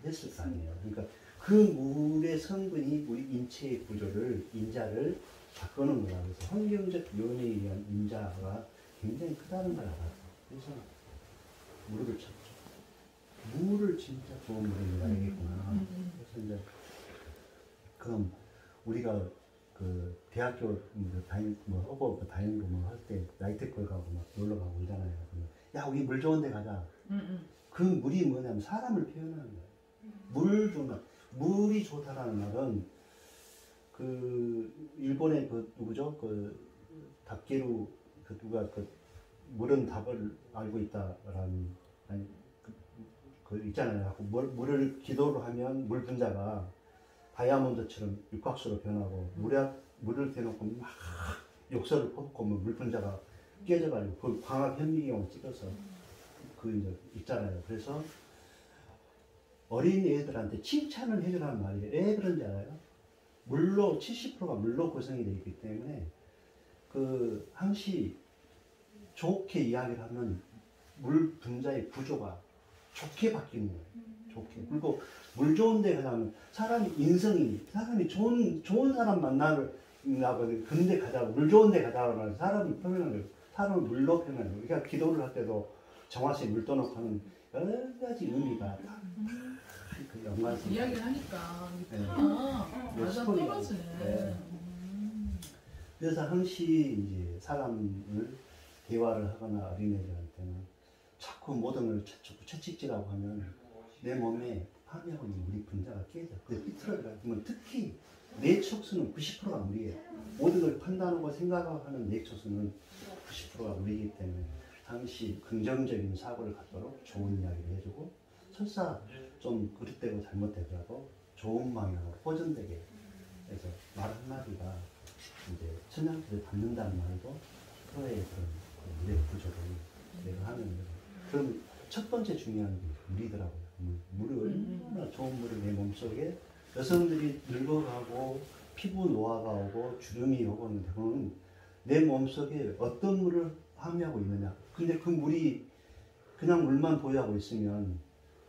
했을 거 아니에요. 그러니까 그 물의 성분이 우리 인체의 구조를, 인자를 바꾸는 거라. 그래서 환경적 요인에 의한 인자가 굉장히 크다는 걸 알았어. 그래서 무릎을 쳤죠. 물을 진짜 좋은 물을 넣어야겠구나. 그래서 이제 그럼 우리가 그 대학교 다니고 뭐 할 때 나이트클 가고 막 놀러 가고 그러잖아요. 야 우리 물 좋은 데 가자. 그 물이 뭐냐면 사람을 표현하는 거예요. 물 좋은 물이 좋다라는 말은 그 일본의 그 누구죠? 그 닥게루 그 누가 그 물은 답을 알고 있다라는 아니 그 있잖아요. 물을 기도를 하면 물 분자가 다이아몬드처럼 육각수로 변하고 물을 대놓고 막 욕설을 퍼붓고 물 분자가 깨져가지고 그 광학 현미경을 찍어서 그 이제 있잖아요. 그래서 어린 애들한테 칭찬을 해주라는 말이에요. 왜 그런지 알아요? 물로 70%가 물로 구성이 되어 있기 때문에 그 항시 좋게 이야기를 하면 물 분자의 구조가 좋게 바뀌는 거예요. 좋게. 그리고 물 좋은 데 가면 사람이 좋은 사람 만나고 근데 가자 물 좋은 데 가자 그러면 사람이 표현하는 거예요. 사람을 물로 표현하는 거예요. 그러니까 기도를 할 때도 정화수에 물 떠놓고 하는 여러 가지 의미가 연관성. 이야기를 하니까 이게 네. 다 네, 맞아 스토리가. 떨어지네. 네. 그래서 항시 이제 사람을 대화를 하거나 어린애들한테는 자꾸 모든 걸 채찍질하고 하면 내 몸에 파괴하고 있는 우리 분자가 깨져. 근데 삐뚤어지면 특히 뇌 촉수는 90%가 우리예요. 모든 걸 판단하고 생각하는 뇌 촉수는 90%가 우리이기 때문에 항시 긍정적인 사고를 갖도록 좋은 이야기를 해주고 설사 좀 그릇되고 잘못되더라도 좋은 방향으로 호전되게 해서 말 한마디가 이제 천냥빚을 받는다는 말도 서로의 그런 뇌 구조를 내가 하는 거예요. 그럼 첫 번째 중요한 게 물이더라고요. 물을 얼마나 좋은 물을 내 몸속에 여성들이 늙어가고 피부 노화가 오고 주름이 오고 하는데 그거는 내 몸속에 어떤 물을 함유하고 있느냐. 근데 그 물이 그냥 물만 보유하고 있으면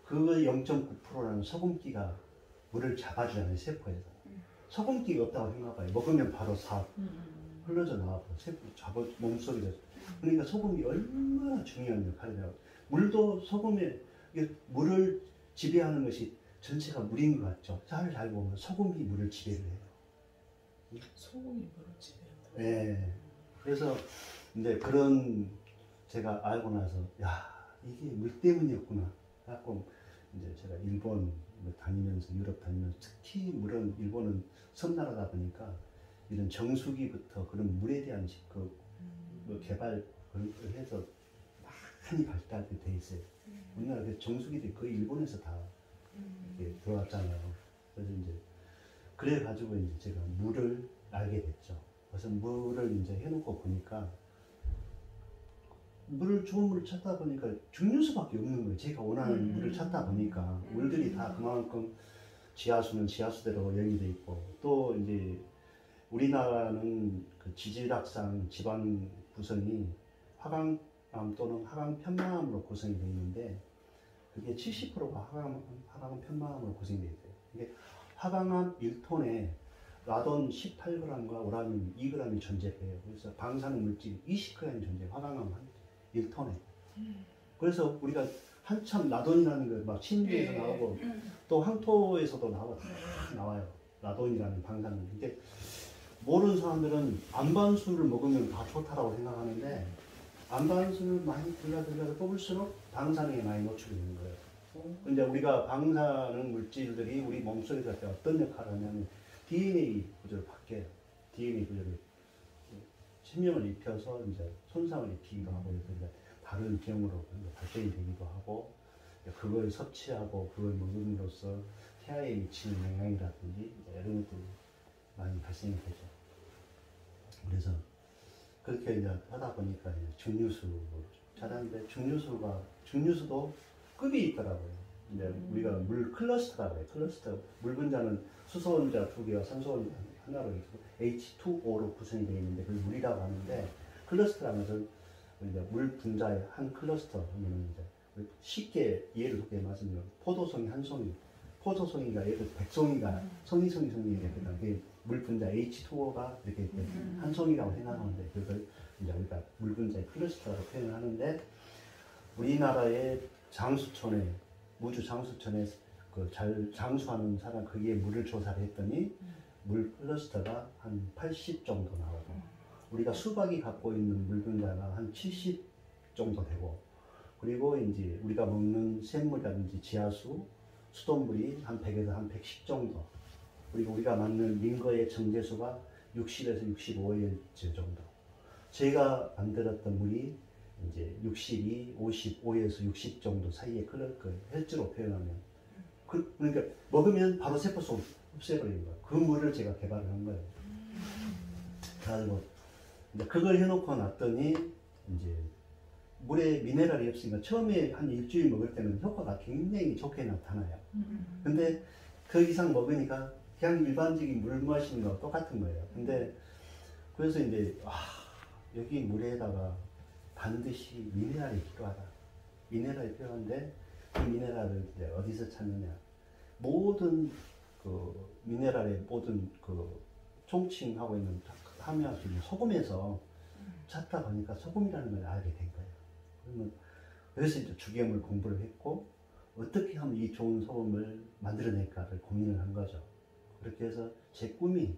그거의 0.9%라는 소금기가 물을 잡아주잖아요, 세포에서. 소금기가 없다고 생각해요. 먹으면 바로 싹 흘러져 나와서 세포 잡아 몸속에. 그러니까 소금이 얼마나 중요한 역할을 해요. 물도 소금에 물을 지배하는 것이 전체가 물인 것 같죠. 잘 보면 소금이 물을 지배를 해요. 소금이 물을 지배한다. 네. 그래서 근데 그런 제가 알고 나서 야 이게 물 때문이었구나. 하고 이제 제가 일본 다니면서 유럽 다니면서 특히 물은 일본은 섬나라다 보니까 이런 정수기부터 그런 물에 대한 개발 그런 걸 해서 많이 발달이 돼 있어요. 우리나라 그 정수기들이 거의 일본에서 다 이렇게 들어왔잖아요. 그래서 이제 그래 가지고 이제 제가 물을 알게 됐죠. 그래서 물을 이제 해놓고 보니까 좋은 물을 찾다 보니까 증류수밖에 없는 거예요. 제가 원하는 물을 찾다 보니까 물들이 다 그만큼 지하수는 지하수대로 연결돼 있고 또 이제 우리나라는 그 지질학상 지방 구성이 화강암 또는 화강 편마암으로 구성이 되어 있는데 그게 70%가 화강 편마암으로 구성이 되어 있어요. 이게 화강암 1톤에 라돈 18g과 우라늄 2g이 존재해요. 그래서 방사능 물질 20g이 존재해요. 화강암 1톤에. 그래서 우리가 한참 라돈이라는 거 막 침대에서 나오고 또 황토에서도 나와요. 라돈이라는 방사능. 근데 모르는 사람들은 안반수를 먹으면 다 좋다라고 생각하는데 안반수를 많이 들려 뽑을수록 방사능에 많이 노출이 되는 거예요. 근데 우리가 방사능 물질들이 우리 몸속에서 어떤 역할을 하냐면 DNA 구조를 바뀌어요. DNA 구조를 신명을 입혀서 이제 손상을 입히기도 하고 이제 다른 병으로 발전이 되기도 하고 그걸 섭취하고 그걸 먹음으로써 태아에 미치는 영향이라든지 이런 것들이 많이 발생이 되죠. 그래서 그렇게 이제 하다 보니까 증류수를 찾았는데 증류수도 급이 있더라고요. 이제 우리가 물 클러스터라고 해요. 클러스터 물 분자는 수소 원자 2개와 산소 원자 하나로 H2O로 구성이 되어 있는데 그걸 물이라고 하는데 클러스터라는 것은 이제 물 분자의 한 클러스터 하면 이제 쉽게 이해를 돕게 말씀드리면 포도송이 한 송이, 포도송이가 예를 들어 100송이가 송이 이렇게 그게 물 분자 H2O가 이렇게 한 송이라고 생각하는데 그걸 이제 우리가 물 분자의 클러스터라고 표현을 하는데 우리나라의 장수촌에 무주 장수촌에 잘 장수하는 사람 거기에 물을 조사를 했더니 물 클러스터가 한 80 정도 나오고 우리가 수박이 갖고 있는 물 분자가 한 70 정도 되고 그리고 이제 우리가 먹는 샘물이라든지 지하수, 수돗물이 한 100에서 한 110 정도 그리고 우리가 맞는 민거의 정제수가 60에서 65일 정도 제가 만들었던 물이 이제 62, 55에서 60 정도 사이에 그럴 거예요. 헬즈로 표현하면. 그러니까 먹으면 바로 세포속 없애버리는 거예요. 그 물을 제가 개발을 한 거예요. 그래가지고 그걸 해놓고 놨더니 이제 물에 미네랄이 없으니까 처음에 한 일주일 먹을 때는 효과가 굉장히 좋게 나타나요. 근데 그 이상 먹으니까 그냥 일반적인 물 마시는 거랑 똑같은 거예요. 근데 그래서 이제 여기 물에다가 반드시 미네랄이 필요하다. 미네랄이 필요한데 그 미네랄을 이제 어디서 찾느냐? 모든 그 미네랄의 모든 그 총칭하고 있는 함유할 수 있는 소금에서 찾다 보니까 소금이라는 걸 알게 된 거예요. 그러면 그래서 이제 주기염을 공부를 했고 어떻게 하면 이 좋은 소금을 만들어낼까를 고민을 한 거죠. 그렇게 해서 제 꿈이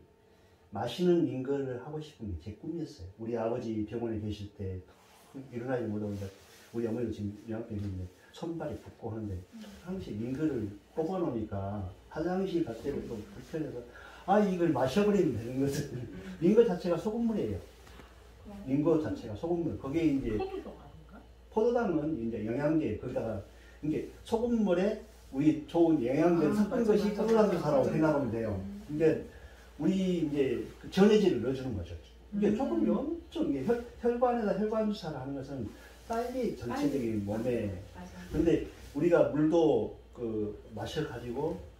마시는 인걸을 하고 싶은 게 제 꿈이었어요. 우리 아버지 병원에 계실 때 일어나지 못하는데 우리 어머니도 지금 영양병인데 손발이 붓고 하는데 항상 민거를 뽑아놓으니까 화장실 갈 때도 좀 불편해서 아 이걸 마셔버리면 되는 것을 민거 자체가 소금물이에요. 민거 자체가 소금물. 거기에 이제 포도당 아닌가? 포도당은 이제 영양제 거기다가 이게 소금물에 우리 좋은 영양제를 섞은 맞아, 것이 맞아, 포도당주사라고 맞아. 생각하면 돼요. 근데 우리 이제 그 전해질을 넣어주는 거죠. 이게 조금 엄청 이게 혈관에다 혈관주사를 하는 것은 빨리 전체적인 몸에 맞아. 근데 우리가 물도 그 마셔가지고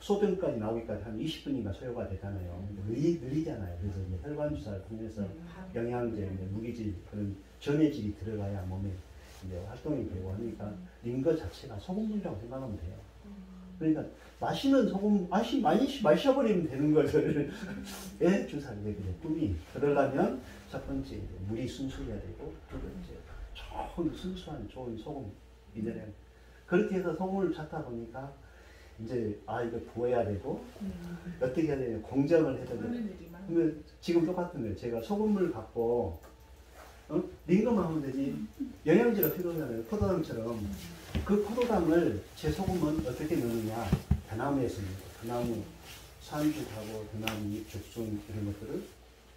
소변까지 나오기까지 한 20분인가 소요가 되잖아요. 느리잖아요. 그래서 이제 혈관주사를 통해서 영양제, 이제 무기질, 그런 전해질이 들어가야 몸에 이제 활동이 되고 하니까 링거 자체가 소금물이라고 생각하면 돼요. 그러니까 마시는 소금, 마셔버리면 되는 것을 애 주사를 내게 꿈이. 그러려면 첫 번째 이제 물이 순수해야 되고, 두 번째 좋은 순수한 좋은 소금, 미네랄. 그렇게 해서 소금을 찾다 보니까 이제 이거 부어야 되고 어떻게 해야 되냐 공정을 해야 되고. 그러면 지금 똑같은 거예요. 제가 소금물 갖고 링거만 하면 되지 영양제가 필요하잖아요. 포도당처럼. 그 포도당을 제 소금은 어떻게 넣느냐. 대나무에서 대나무 산죽하고 대나무 잎, 죽순 이런 것들을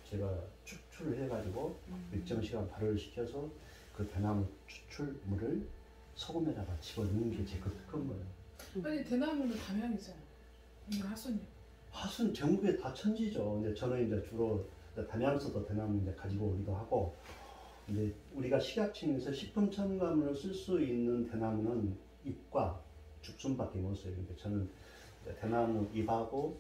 제가 추출을 해가지고 일정 시간 발효를 시켜서 그 대나무 추출물을 소금에다가 집어넣는 게 제 그 특허인 거예요. 아니 대나무는 담양이잖아. 이거 하순이. 화순 전국에 다 천지죠. 근데 저는 이제 주로 담양서도 대나무 이제 가지고 오기도 하고, 근데 우리가 식약청에서 식품 첨가물을 쓸 수 있는 대나무는 잎과 죽순밖에 못 써요. 근데 저는 이제 대나무 잎하고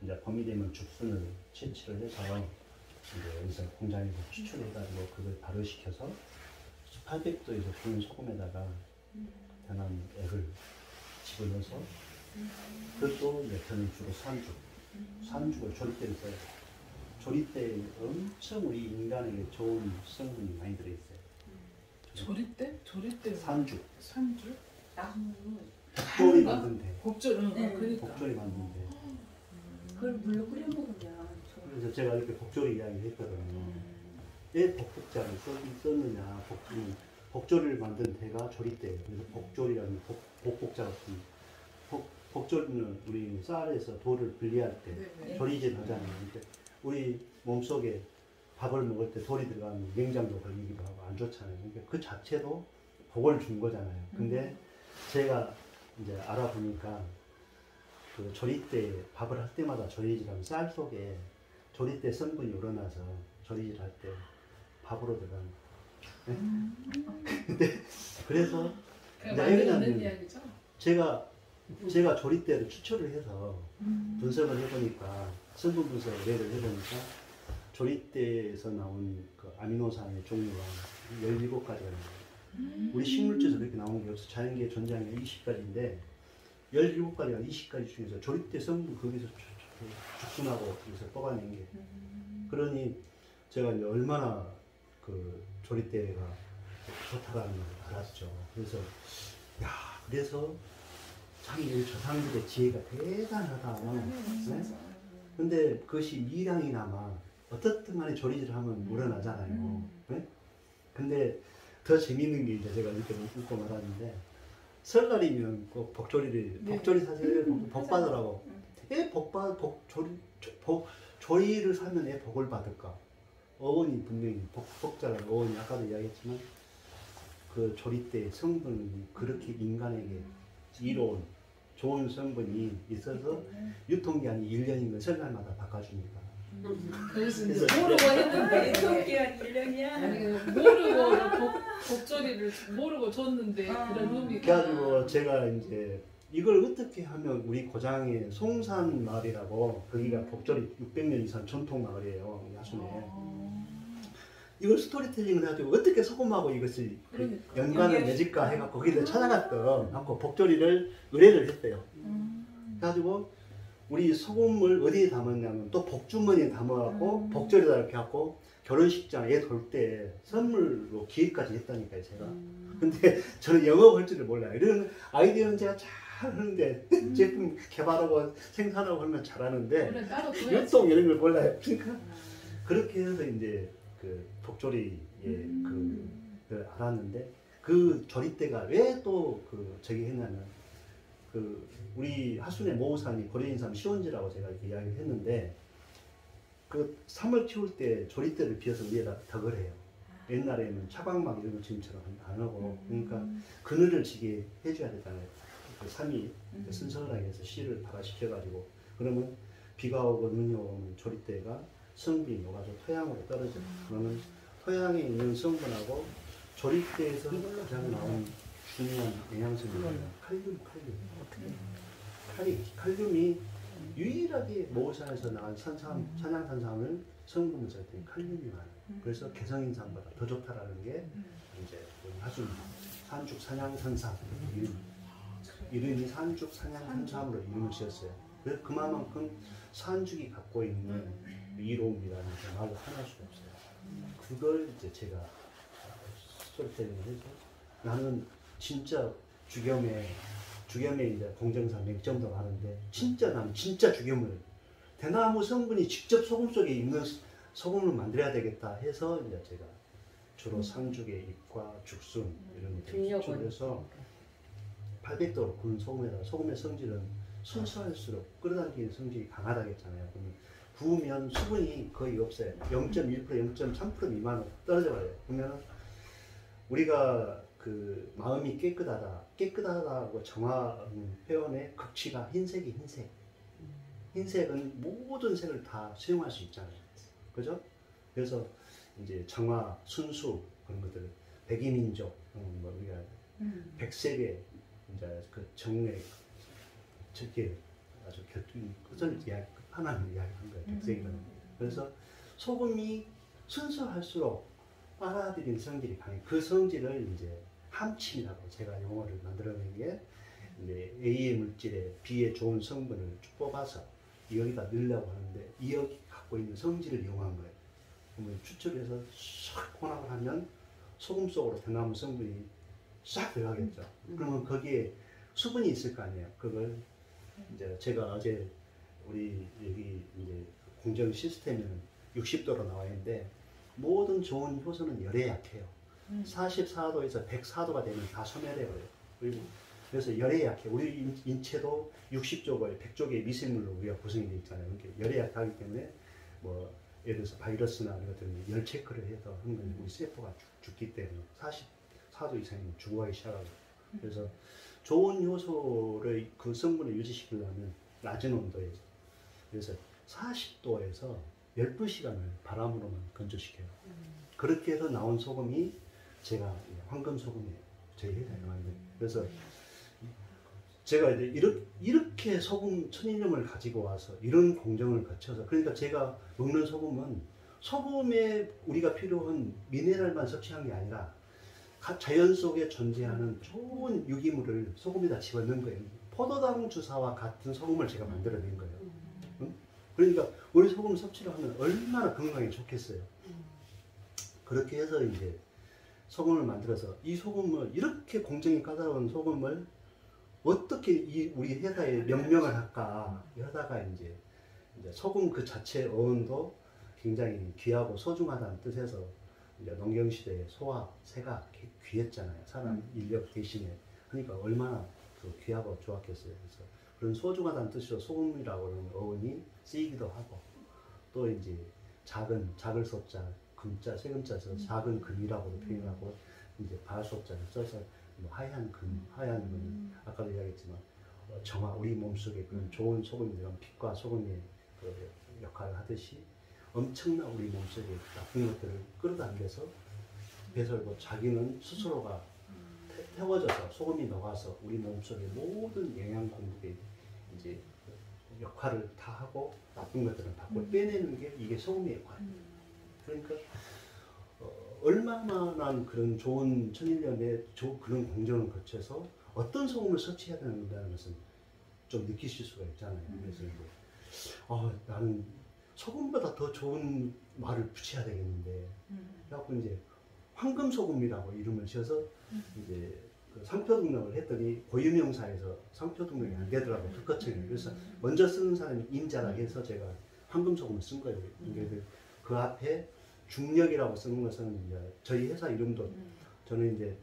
이제 봄이 되면 죽순을 채취를 해서 이제 여기서 공장에서 추출해가지고 그걸 발효시켜서 800도에서 구운 소금에다가 대나무 액을 집어넣어서 그것도 이제 저는 주로 산죽을 조리대를 써요. 조리대에 엄청 우리 인간에게 좋은 성분이 많이 들어있어요. 조리대? 조리대. 산죽. 산죽? 나무. 복조리 만든 데. 복조리. 네. 그러니까. 복조리 만든 데. 그걸 물로 끓여 먹으면 좋아. 그래서 제가 이렇게 복조리 이야기를 했거든요. 왜 복복자를 썼느냐. 복조리를 만든 데가 조리대예요. 그래서 복조리라는 복복자 같은 복조리는 우리 쌀에서 돌을 분리할 때 네. 조리질 하잖아요. 근데 우리 몸속에 밥을 먹을 때 돌이 들어가면 냉장도 걸리기도 하고 안 좋잖아요. 그러니까 그 자체도 복을 준 거잖아요. 근데 제가 이제 알아보니까 그 조리대 밥을 할 때마다 조리질하면 쌀 속에 조리대 성분이 우러나서 조리질 할 때 밥으로 들어가는 근데 그래서 만드는 이야기죠? 제가 조리대를 추출을 해서 분석을 해보니까 성분 분석을 해보니까 조리대에서 나온 그 아미노산의 종류가 17가지가 나와요. 우리 식물주에서 그렇게 나오는 게 없어. 자연계에 존재하는 게 20가지인데 17가지가 20가지 중에서 조리대 성분 거기서 죽순하고 여기서 뽑아낸 게 그러니 제가 이제 얼마나 그 조리대가 좋다라는 걸 알았죠. 그래서 그래서 참 이 조상들의 지혜가 대단하다. 네? 근데 그것이 미량이나마 어떻든 간에 조리질을 하면 우러나잖아요. 네? 근데 더 재밌는 게 이제 제가 이렇게 웃고 말하는데 설날이면 꼭 복조리 사실 복 받으라고. 애 조리를 사면 애 복을 받을까? 어원이 분명히 복자라는 어원이 아까도 이야기했지만 그 조리대 성분이 그렇게 인간에게 이로운 좋은 성분이 있어서 유통기한이 1년인 건 설날마다 바꿔줍니다. 그래서 이제 그래서 모르고 했는데 유통기한 1년이야. 아니 모르고 복조리를 모르고 줬는데 그런 의미가. 그래가지고 제가 이제 이걸 어떻게 하면 우리 고장의 송산 마을이라고 거기가 복조리 600년 이상 전통 마을이에요. 야순에. 이걸 스토리텔링을 해가지고 어떻게 소금하고 이것을 그러니까. 연관을 맺을까 해갖고 거기를 찾아갔던 하고 복조리를 의뢰를 했대요. 그래가지고 우리 소금을 어디에 담았냐면 또 복주머니에 담아갖고 복절에다 이렇게 갖고 결혼식장 애 돌 때 선물로 기획까지 했다니까요 제가. 근데 저는 영업할 줄을 몰라요. 이런 아이디어는 제가 잘 하는데 제품 개발하고 생산하고 하면 잘하는데 원래 따로 유통 이런 걸 몰라요. 그러니까 그렇게 해서 이제 그 복조리에 그 알았는데 그 조리대가 왜 또 그 저기 했냐면 그 우리 하순의 모우산이 고려인삼 시원지라고 제가 이렇게 이야기를 했는데 그 삼을 키울 때 조리대를 비워서 위에다 덕을 해요. 옛날에는 차광막 이런 거 지금처럼 안 하고 그러니까 그늘을 지게 해줘야 되잖아요. 그 삼이 순서하게 해서 씨를 발화시켜가지고 그러면 비가 오고 눈이 오면 조리대가 성분이 녹아서 토양으로 떨어져. 그러면 토양에 있는 성분하고 조리대에서 가장 나온 중요한 영양성이 칼륨. 칼륨이 유일하게 모우산에서 나온 산양산삼을 성분을 쓸 때 칼륨이 많아요. 그래서 개성인삼보다 더 좋다라는 게 이제 하순 산죽 산양산삼 이름이 산죽 산양산삼으로 이름을 지었어요. 그래서 그만큼 산죽이 갖고 있는 이로움이라는 게 말로 하나할 수가 없어요. 그걸 이제 제가 스토리텔링을 해서 나는 진짜 주겸에 이제 공정상 맹점도 많은데 나는 진짜 주겸을 대나무 성분이 직접 소금 속에 있는 소금을 만들어야 되겠다 해서 이제 제가 주로 산죽의 잎과 죽순 이런 것들을 기초해서 800도로 구운 소금의 성질은 순수할수록 끌어당기는 성질이 강하다고 했잖아요. 그러면 구우면 수분이 거의 없어요. 0.1%, 0.3% 미만으로 떨어져 버려요. 그러면 우리가 그 마음이 깨끗하다고 정화하는 표현의 극치가 흰색이 흰색. 흰색은 모든 색을 다 수용할 수 있잖아요. 그죠? 그래서 이제 정화, 순수 그런 것들, 백이민족, 뭐 우리가 백색의 이제 그 정맥, 저게 아주 끝을 이야기, 끝판왕을 이야기한 거예요. 백색이라는 게. 그래서 소금이 순수할수록 빨아들인 성질이 강해요. 그 성질을 이제 함침이라고 제가 용어를 만들어낸 게 이제 A의 물질에 B의 좋은 성분을 쭉 뽑아서 여기다 넣으려고 하는데 이 여기 갖고 있는 성질을 이용한 거예요. 그러면 추출해서 싹 혼합을 하면 소금 속으로 대나무 성분이 싹 들어가겠죠. 그러면 거기에 수분이 있을 거 아니에요. 그걸 이제 제가 어제 우리 여기 이제 공정 시스템에는 60도로 나와 있는데 모든 좋은 효소는 열에 약해요. 44도에서 104도가 되면 다 소멸해버려요. 그리고 그래서 열에 약해. 우리 인체도 60조의 100조의 미생물로 우리가 구성이 되어 있잖아요. 그러니까 열에 약하기 때문에 뭐 예를 들어서 바이러스나 이런 것들은 열 체크를 해서 하면 우리 세포가 죽기 때문에 44도 이상이면 죽어가기 시작하고 그래서 좋은 효소를 그 성분을 유지시키려면 낮은 온도에서 그래서 40도에서 12시간을 바람으로만 건조시켜요. 그렇게 해서 나온 소금이 제가 황금 소금이에요. 저희 회사에 나왔는데 그래서 제가 이제 이렇게 소금 천일염을 가지고 와서 이런 공정을 거쳐서 그러니까 제가 먹는 소금은 소금에 우리가 필요한 미네랄만 섭취한 게 아니라 자연 속에 존재하는 좋은 유기물을 소금에다 집어넣은 거예요. 포도당 주사와 같은 소금을 제가 만들어낸 거예요. 응? 그러니까 우리 소금 섭취를 하면 얼마나 건강에 좋겠어요. 그렇게 해서 이제 소금을 만들어서 이 소금을 이렇게 공정이 까다로운 소금을 어떻게 우리 회사에 명명을 할까 하다가 이제 소금 그 자체 어원도 굉장히 귀하고 소중하다는 뜻에서 이제 농경시대에 소와 새가 귀했잖아요. 사람 인력 대신에 하니까 얼마나 그 귀하고 좋았겠어요. 그래서 그런 소중하다는 뜻으로 소금이라고 하는 어원이 쓰이기도 하고 또 이제 작을 소자 금자 세금자 써서 작은 금이라고도 표현하고 이제 발소자를 써서 뭐 하얀 금 아까도 이야기했지만 정화 우리 몸속에 그런 좋은 소금이란 빛과 소금의 그 역할을 하듯이 엄청난 우리 몸속에 나쁜 것들을 끌어당겨서 배설고 자기는 스스로가 태워져서 소금이 녹아서 우리 몸속의 모든 영양 공급에 이제 역할을 다 하고 나쁜 것들은 밖으로 빼내는 게 이게 소금의 역할입니다. 그러니까 얼마나 그런 좋은 천일염의 그런 공정을 거쳐서 어떤 소금을 섭취해야 된다는 것은 좀 느끼실 수가 있잖아요. 그래서 이제 나는 소금보다 더 좋은 말을 붙여야 되겠는데 그래갖고 이제 황금소금이라고 이름을 지어서 이제 그 상표 등록을 했더니 고유명사에서 상표 등록이 안 되더라고요. 특허청에. 그래서 먼저 쓰는 사람이 임자라고 해서 제가 황금소금을 쓴 거예요. 그 앞에 중력이라고 쓰는 것은 이제 저희 회사 이름도 저는 이제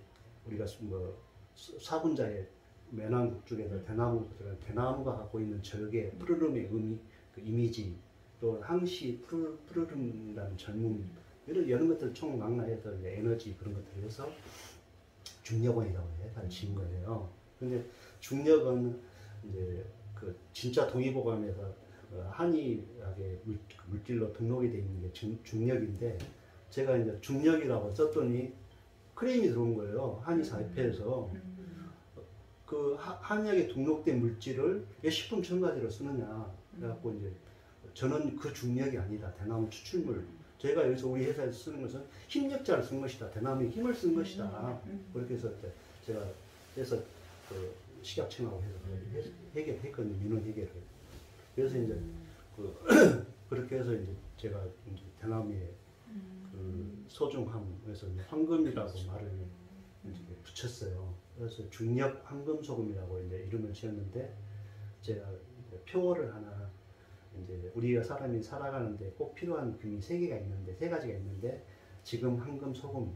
우리가 뭐 사군자의 매낭국 쪽에서 대나무가 갖고 있는 절개 푸르름의 의미, 그 이미지 또 항시 푸르름이라는 젊음 이런 것들 총망라해서 에너지 그런 것들을 해서 중력원이라고 회사를 지은 거예요. 근데 중력은 이제 그 진짜 동의보감에서 한의학의 물질로 등록이 되어 있는 게 중력인데 제가 이제 중력이라고 썼더니 크레임이 들어온 거예요. 한의사협회에서. 그 한의학에 등록된 물질을 왜 식품 첨가제로 쓰느냐. 그래갖고 이제 저는 그 중력이 아니다. 대나무 추출물. 저희가 여기서 우리 회사에서 쓰는 것은 힘력자를 쓴 것이다. 대나무의 힘을 쓴 것이다. 그렇게 해서 제가 그래서 그 식약청하고 해서 해결했거든요. 민원 해결을. 그래서 이제 그렇게 해서 이제 제가 이제 대나무의 그 소중함, 그래서 황금이라고 말을 이제 붙였어요. 그래서 중력 황금소금이라고 이제 이름을 지었는데 제가 이제 표어를 하나 이제 우리가 사람이 살아가는데 꼭 필요한 금이 세 가지가 있는데 지금 황금 소금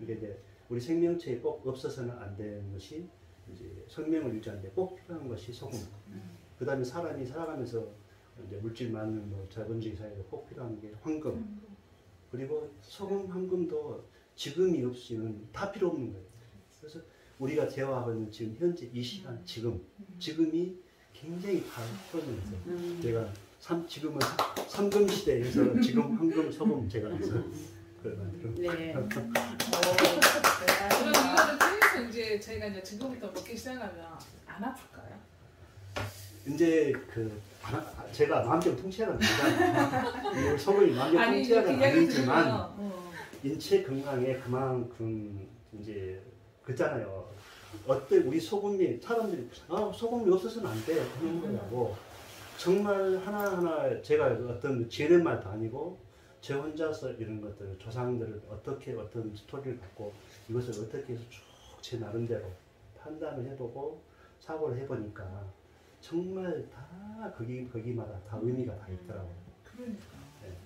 이게 이제 우리 생명체에 꼭 없어서는 안 되는 것이 이제 생명을 유지하는데 꼭 필요한 것이 소금. 그다음에 사람이 살아가면서 이제 물질 많은 뭐 자본주의 사회에서 꼭 필요한 게 황금. 그리고 소금, 황금도 지금이 없이는 다 필요 없는 거예요. 그래서 우리가 대화하고 있는 지금 현재 이 시간 지금이 굉장히 다 필요한 거예요. 제가 지금은 삼금 시대에서 지금 황금, 소금 제가 해서 그걸 만들어. 네. 그럼 이거를 통해서 이제 저희가 이제 지금부터 먹기 시작하면 안 아플까요? 이제 제가 마음대로 통치하는 겁니다. 소금이 마음대로 통치하는 아니지만 인체 건강에 그만큼 이제 그렇잖아요. 우리 소금이 사람들이 소금이 없어서는 안 돼 그런 거라고 정말 하나하나 제가 어떤 지어낸 말도 아니고 제 혼자서 이런 것들 조상들을 어떻게 어떤 스토리를 갖고 이것을 어떻게 해서 쭉 제 나름대로 판단을 해보고 사고를 해보니까 정말 다 거기마다 다 의미가 다 있더라고요. 그러니까. 네.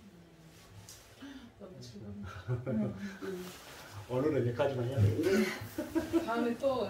너무 즐겁네. 오늘은 여기까지만 해야 되겠네. 다음에 또